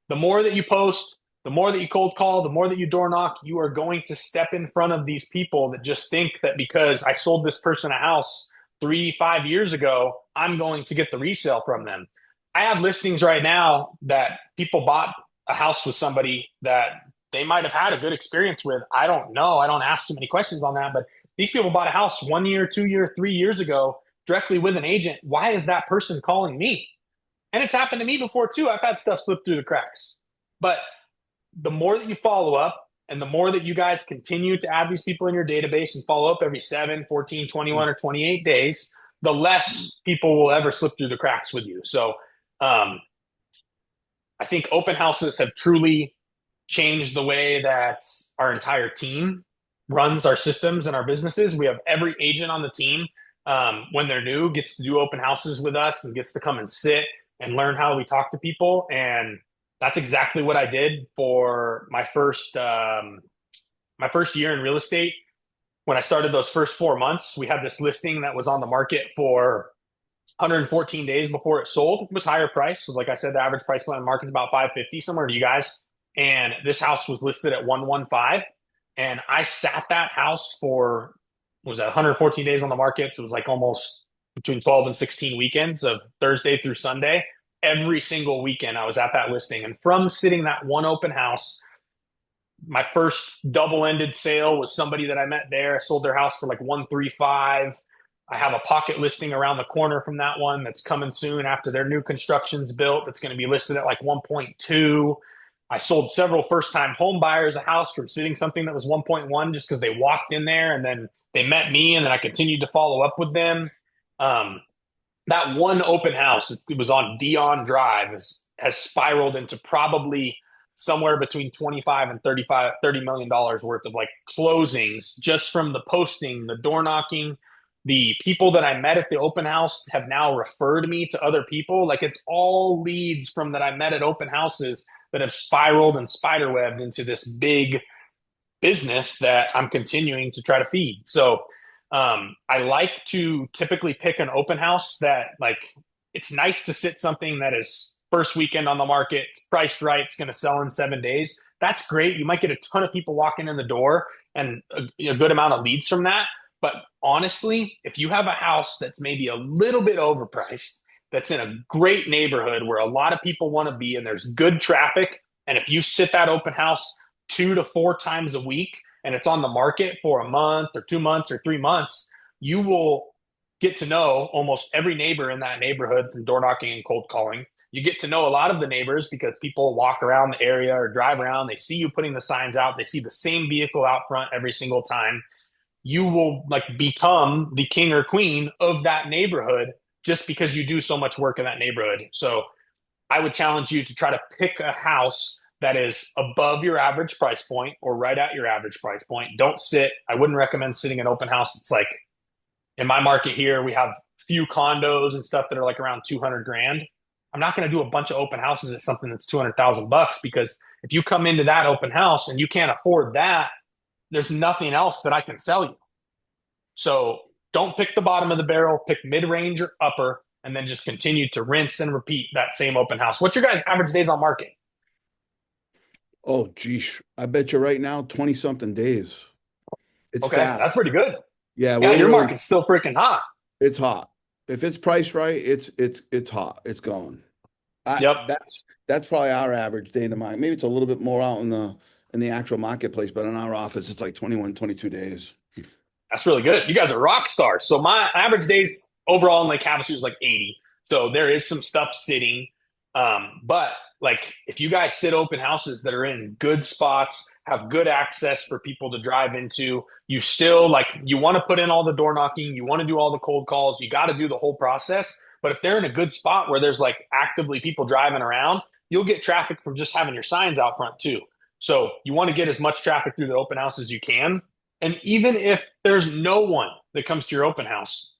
the more that you post, the more that you cold call, the more that you door knock, you are going to step in front of these people that just think that because I sold this person a house 3-5 years ago, I'm going to get the resale from them. I have listings right now that people bought a house with somebody that they might have had a good experience with. I don't know. I don't ask too many questions on that, but these people bought a house 1 year, 2 year, 3 years ago directly with an agent. Why is that person calling me? And it's happened to me before too. I've had stuff slip through the cracks. But the more that you follow up, And the more that you guys continue to add these people in your database and follow up every 7, 14, 21, or 28 days, the less people will ever slip through the cracks with you. So I think open houses have truly changed the way that our entire team runs our systems and our businesses. We have every agent on the team, when they're new, gets to do open houses with us and gets to come and sit and learn how we talk to people. And that's exactly what I did for my first year in real estate. When I started those first 4 months, we had this listing that was on the market for 114 days before it sold. It was higher price. So like I said, the average price point on the market is about 550, similar to you guys. And this house was listed at 115. And I sat that house for, was that 114 days on the market? So it was like almost between 12 and 16 weekends of Thursday through Sunday. Every single weekend I was at that listing. And from sitting that one open house, my first double-ended sale was somebody that I met there. I sold their house for like 135. I have a pocket listing around the corner from that one that's coming soon after their new construction's built. That's going to be listed at like 1.2. I sold several first-time home buyers a house from sitting something that was 1.1 just because they walked in there and then they met me and then I continued to follow up with them. That one open house, it was on Dion Drive, has spiraled into probably somewhere between 25 and $30 million worth of like closings just from the posting, the door knocking. The people that I met at the open house have now referred me to other people. Like it's all leads from that I met at open houses that have spiraled and spiderwebbed into this big business that I'm continuing to try to feed. So I like to typically pick an open house that, like, it's nice to sit something that is first weekend on the market, it's priced right, it's going to sell in 7 days. That's great. You might get a ton of people walking in the door and a good amount of leads from that. But honestly, if you have a house that's maybe a little bit overpriced, that's in a great neighborhood where a lot of people want to be and there's good traffic, and if you sit that open house 2 to 4 times a week and it's on the market for a month or 2 months or 3 months, you will get to know almost every neighbor in that neighborhood through door knocking and cold calling. You get to know a lot of the neighbors because people walk around the area or drive around. They see you putting the signs out. They see the same vehicle out front every single time. You will like become the king or queen of that neighborhood just because you do so much work in that neighborhood. So I would challenge you to try to pick a house that is above your average price point or right at your average price point. Don't sit. I wouldn't recommend sitting an open house. It's like in my market here, we have few condos and stuff that are like around 200 grand. I'm not going to do a bunch of open houses at something that's 200,000 bucks because if you come into that open house and you can't afford that, there's nothing else that I can sell you. So don't pick the bottom of the barrel, pick mid-range or upper, and then just continue to rinse and repeat that same open house. What's your guys' average days on market? Oh, geez. I bet you right now, 20 something days. It's Okay, fast. that's pretty good. Yeah, Yeah, we're your really, market's still freaking hot. it's hot. If it's priced right, it's hot. It's going. I Yep. that's probably our average day to mine. Maybe it's a little bit more out in the actual marketplace, but in our office, it's like 21, 22 days. That's really good. You guys are rock stars. So my average days overall in Lake Havasu is like 80. So there is some stuff sitting. But like if you guys sit open houses that are in good spots, have good access for people to drive into, you still like you want to put in all the door knocking, you want to do all the cold calls, you got to do the whole process. But if they're in a good spot where there's like actively people driving around, you'll get traffic from just having your signs out front too. So you want to get as much traffic through the open house as you can. And even if there's no one that comes to your open house,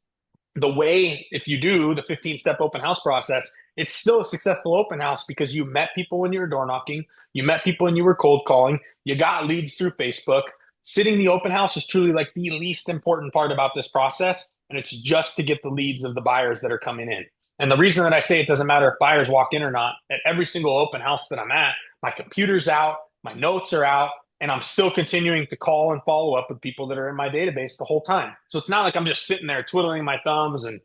the way, if you do the 15-step open house process, it's still a successful open house because you met people when you were door knocking, you met people when you were cold calling, you got leads through Facebook. Sitting the open house is truly like the least important part about this process. And it's just to get the leads of the buyers that are coming in. And the reason that I say it doesn't matter if buyers walk in or not, at every single open house that I'm at, my computer's out, my notes are out, and I'm still continuing to call and follow up with people that are in my database the whole time. So it's not like I'm just sitting there twiddling my thumbs and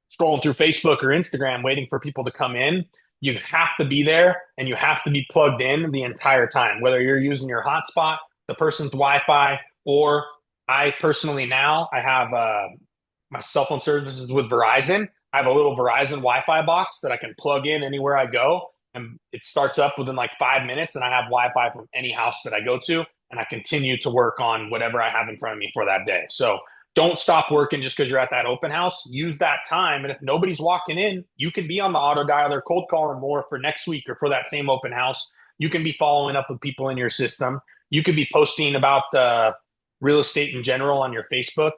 scrolling through Facebook or Instagram waiting for people to come in. You have to be there and you have to be plugged in the entire time, whether you're using your hotspot, the person's Wi-Fi, or I personally now, I have my cell phone services with Verizon. I have a little Verizon Wi-Fi box that I can plug in anywhere I go. And it starts up within like 5 minutes and I have Wi-Fi from any house that I go to. and I continue to work on whatever I have in front of me for that day. So don't stop working just because you're at that open house. Use that time. And if nobody's walking in, you can be on the auto dialer cold calling more for next week or for that same open house. You can be following up with people in your system. You could be posting about real estate in general on your Facebook.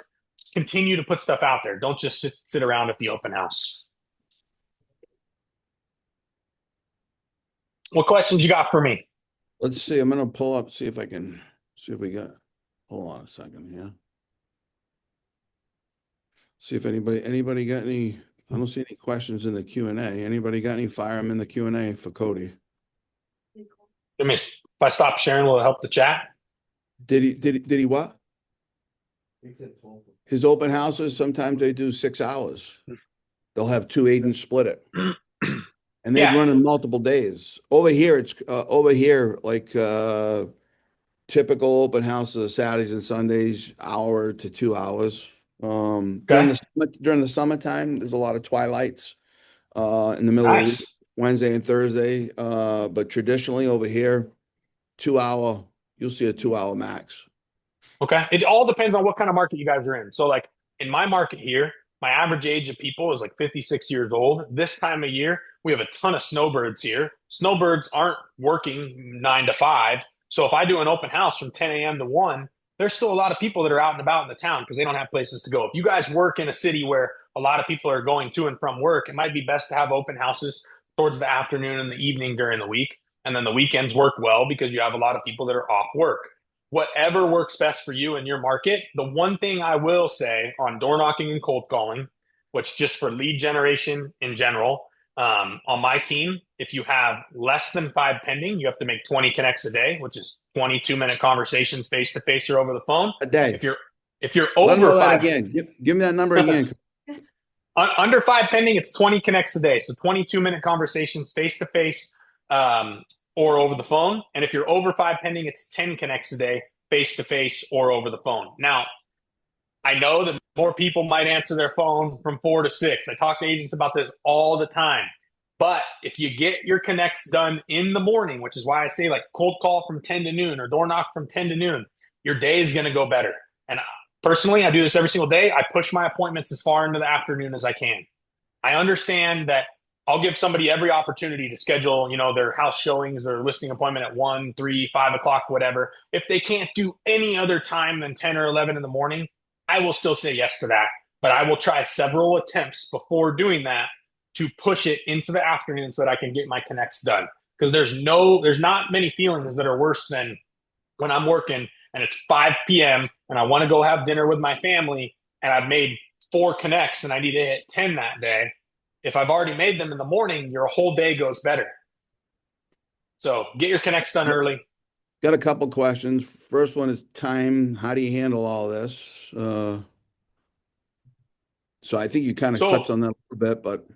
Continue to put stuff out there. Don't just sit around at the open house. What questions you got for me? Let's see. I'm gonna pull up, see if I can see if we got. Hold on a second here. See if anybody got any. I don't see any questions in the Q&A. Anybody got any? Fire them in the Q&A for Kody. If I stop sharing, will it help the chat? Did he what? His open houses, sometimes they do 6 hours. They'll have 2 agents split it. And they'd Yeah. run in multiple days. Over here, it's like typical open houses, Saturdays and Sundays, hour to 2 hours. Okay. During the summertime, there's a lot of twilights in the middle of the week, Nice. Wednesday and Thursday. But traditionally over here, 2 hour, you'll see a 2 hour max. Okay. It all depends on what kind of market you guys are in. So, like in my market here, my average age of people is like 56 years old. This time of year, we have a ton of snowbirds here. Snowbirds aren't working 9 to 5. So, if I do an open house from 10 a.m. to 1, there's still a lot of people that are out and about in the town because they don't have places to go. If you guys work in a city where a lot of people are going to and from work, it might be best to have open houses towards the afternoon and the evening during the week. And then the weekends work well because you have a lot of people that are off work. Whatever works best for you in your market. The one thing I will say on door knocking and cold calling, which just for lead generation in general, on my team, if you have less than 5 pending, you have to make 20 connects a day, which is 22-minute conversations face to face or over the phone. A day. If you're Let me know over that 5 again. Give me that number again. under 5 pending, it's 20 connects a day. So 22-minute conversations face to face or over the phone. And if you're over 5 pending, it's 10 connects a day face to face or over the phone. Now, I know that more people might answer their phone from 4 to 6. I talk to agents about this all the time. But if you get your connects done in the morning, which is why I say like cold call from 10 to noon or door knock from 10 to noon, your day is going to go better. And personally, I do this every single day. I push my appointments as far into the afternoon as I can. I understand that I'll give somebody every opportunity to schedule, their house showings or listing appointment at 1, 3, 5 o'clock, whatever. If they can't do any other time than 10 or 11 in the morning, I will still say yes to that. But I will try several attempts before doing that to push it into the afternoon so that I can get my connects done. Because there's not many feelings that are worse than when I'm working and it's 5 p.m. and I want to go have dinner with my family and I've made 4 connects and I need to hit 10 that day. If I've already made them in the morning, your whole day goes better. So get your connects done early. Got a couple questions. First one is time. How do you handle all this? So I think you kind of touched on that a little bit, but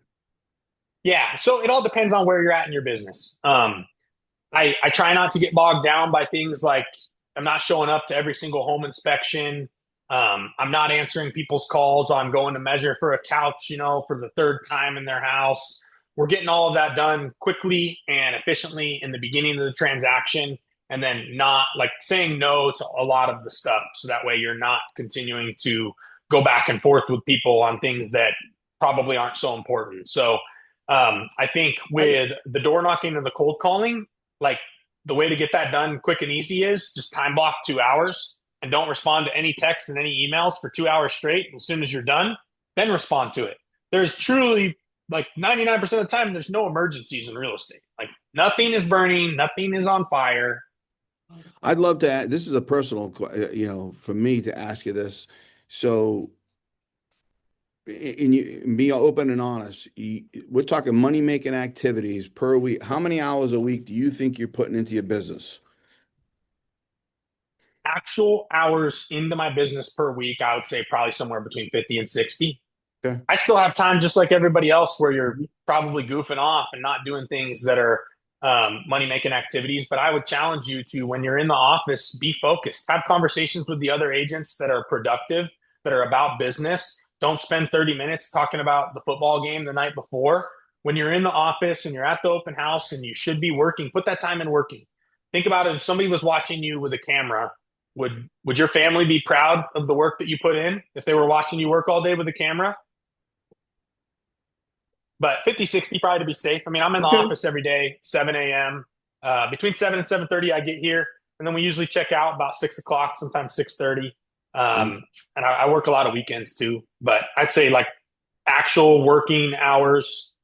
yeah. So it all depends on where you're at in your business. I try not to get bogged down by things like I'm not showing up to every single home inspection. I'm not answering people's calls on going to measure for a couch, for the 3rd time in their house. We're getting all of that done quickly and efficiently in the beginning of the transaction, and then not like saying no to a lot of the stuff. So that way you're not continuing to go back and forth with people on things that probably aren't so important. So I think with the door knocking and the cold calling, like the way to get that done quick and easy is just time block 2 hours and don't respond to any texts and any emails for 2 hours straight. As soon as you're done, then respond to it. There's truly like 99% of the time, there's no emergencies in real estate. Like nothing is burning, nothing is on fire. I'd love to add, this is a personal, for me to ask you this. So, be open and honest. We're talking money making activities per week. How many hours a week do you think you're putting into your business? Actual hours into my business per week, I would say probably somewhere between 50 and 60. Okay. I still have time just like everybody else where you're probably goofing off and not doing things that are money making activities. But I would challenge you to, when you're in the office, be focused. Have conversations with the other agents that are productive, that are about business. Don't spend 30 minutes talking about the football game the night before. When you're in the office and you're at the open house and you should be working, put that time in working. think about it. If somebody was watching you with a camera, would your family be proud of the work that you put in if they were watching you work all day with a camera? But 50, 60 probably to be safe. I mean, I'm in the Okay. office every day, 7 a.m. Between 7 and 7:30, I get here, and then we usually check out about 6 o'clock, sometimes 6:30. Mm, And I work a lot of weekends too. But I'd say like actual working hours,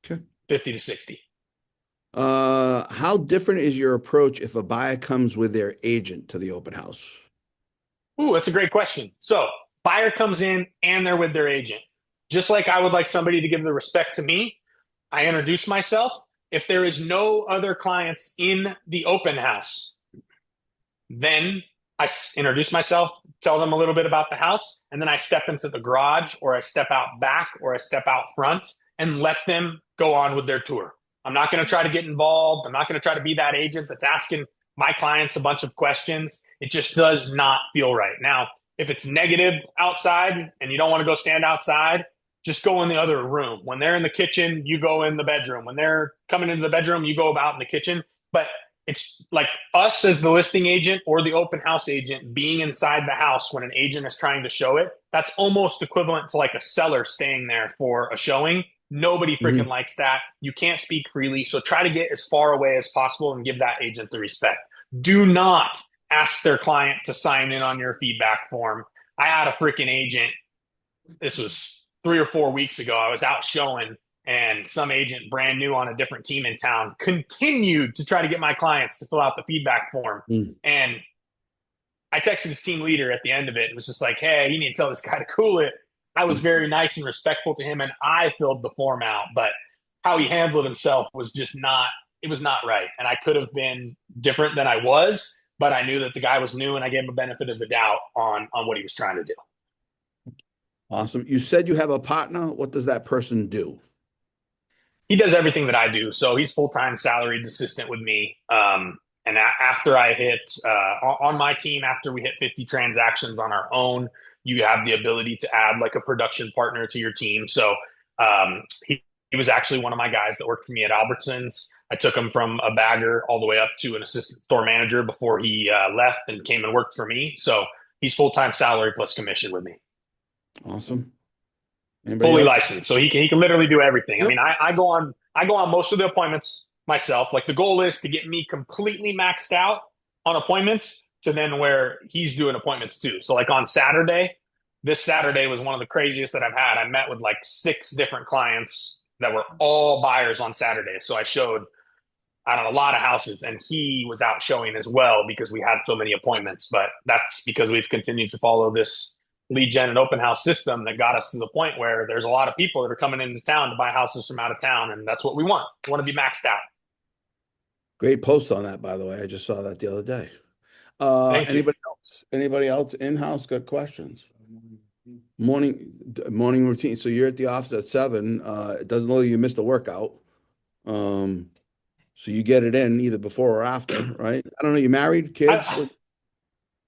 okay. 50 to 60. How different is your approach if a buyer comes with their agent to the open house? Ooh, that's a great question. So, buyer comes in and they're with their agent. Just like I would like somebody to give the respect to me, I introduce myself. If there is no other clients in the open house, then I introduce myself, tell them a little bit about the house, and then I step into the garage or I step out back or I step out front and let them go on with their tour. I'm not going to try to get involved. I'm not going to try to be that agent that's asking my clients a bunch of questions. It just does not feel right. Now, if it's negative outside and you don't want to go stand outside, just go in the other room. When they're in the kitchen, you go in the bedroom. When they're coming into the bedroom, you go about in the kitchen. But it's like us as the listing agent or the open house agent being inside the house when an agent is trying to show it. That's almost equivalent to like a seller staying there for a showing. Nobody freaking Hmm. likes that. You can't speak freely. So try to get as far away as possible and give that agent the respect. Do not ask their client to sign in on your feedback form. I had a freaking agent. This was 3 or 4 weeks ago. I was out showing, and some agent brand new on a different team in town continued to try to get my clients to fill out the feedback form. Mm. And I texted his team leader at the end of it and was just like, hey, you need to tell this guy to cool it. I was very nice and respectful to him, and I filled the form out. But how he handled himself was just not, it was not right. And I could have been different than I was, but I knew that the guy was new and I gave him a benefit of the doubt on what he was trying to do. Awesome. You said you have a partner. What does that person do? He does everything that I do. So he's full time salaried assistant with me. And after I hit on my team, after we hit 50 transactions on our own, you have the ability to add like a production partner to your team. So he was actually one of my guys that worked for me at Albertsons. I took him from a bagger all the way up to an assistant store manager before he left and came and worked for me. So he's full time salary plus commission with me, Awesome. Anybody fully else? licensed, so he can literally do everything. I Yep. mean, I go on most of the appointments myself. Like the goal is to get me completely maxed out on appointments to then where he's doing appointments too. So like on Saturday, this Saturday was one of the craziest that I've had. I met with like 6 different clients that were all buyers on Saturday. So I showed I don't know, a lot of houses, and he was out showing as well because we had so many appointments. But that's because we've continued to follow this lead gen and open house system that got us to the point where there's a lot of people that are coming into town to buy houses from out of town, and that's what we want. We want to be maxed out. Great post on that, by the way. I just saw that the other day. Thank you. Anybody else? Anybody else in-house got questions? Morning routine. So you're at the office at 7. It doesn't look like you missed a workout. Um, so you get it in either before or after, right? I don't know. You married, kids? I,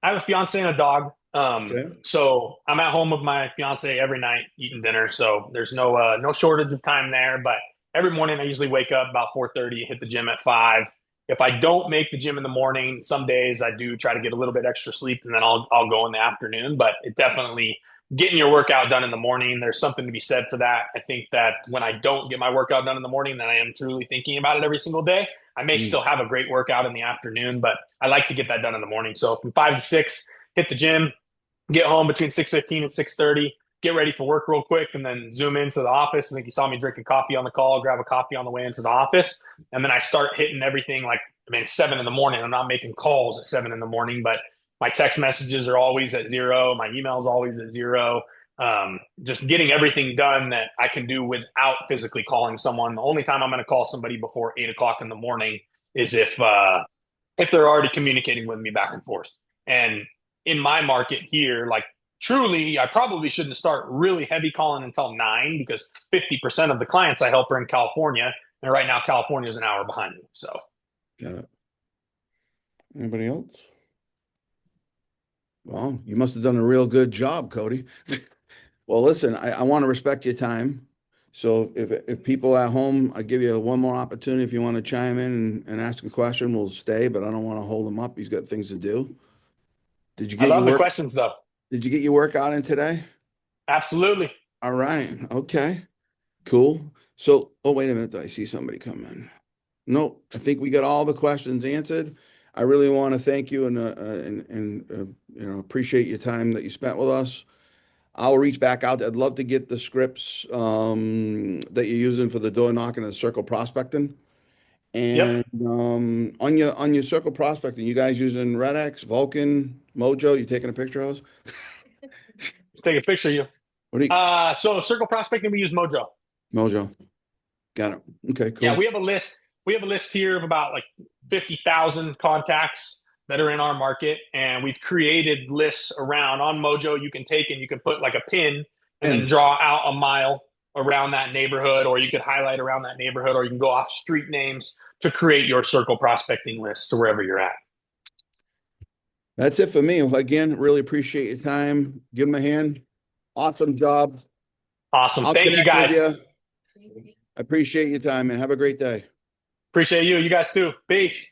I have a fiance and a dog. Okay. So I'm at home with my fiance every night eating dinner. So there's no shortage of time there. But every morning I usually wake up about 4:30, hit the gym at 5. If I don't make the gym in the morning, some days I do try to get a little bit extra sleep and then I'll go in the afternoon. But it definitely getting your workout done in the morning, there's something to be said for that. I think that when I don't get my workout done in the morning, then I am truly thinking about it every single day. I may Mm. still have a great workout in the afternoon, but I like to get that done in the morning. So from 5 to 6, hit the gym, get home between 6:15 and 6:30, get ready for work real quick, and then zoom into the office. I think you saw me drinking coffee on the call, grab a coffee on the way into the office, and then I start hitting everything like I mean 7 in the morning. I'm not making calls at 7 in the morning, but my text messages are always at zero, my emails always at zero. Just getting everything done that I can do without physically calling someone. The only time I'm going to call somebody before 8 o'clock in the morning is if they're already communicating with me back and forth. And in my market here, like truly, I probably shouldn't start really heavy calling until 9 because 50% of the clients I help are in California. And right now, California is an hour behind me. So Got it. Anybody else? Well, you must have done a real good job, Kody. Well, listen, I want to respect your time. So if people at home, I give you one more opportunity. If you want to chime in and ask a question, we'll stay, but I don't want to hold him up. He's got things to do. Did you I get your love the work? questions though. Did you get your workout in today? Absolutely. All right. Okay. Cool. So, oh, wait a minute. Did I see somebody come in? No, I think we got all the questions answered. I really want to thank you and appreciate your time that you spent with us. I'll reach back out. I'd love to get the scripts that you're using for the door knocking and the circle prospecting. Yep. And on your circle prospecting, you guys using Red X, Vulcan, Mojo? You taking a picture of those? Take a picture of you. What do you So circle prospecting, we use Mojo. Mojo? Got it. Okay, Yeah, cool. we have a list. We have a list here of about like 50,000 contacts that are in our market, and we've created lists around on Mojo. You can take and you can put like a pin and then And draw out a mile around that neighborhood, or you could highlight around that neighborhood, or you can go off street names to create your circle prospecting list to wherever you're at. that's it for me. Again, really appreciate your time. Give them a hand. Awesome job. Awesome. I'll Thank you connect with guys. you. I appreciate your time and have a great day. Appreciate you. You guys too. Peace.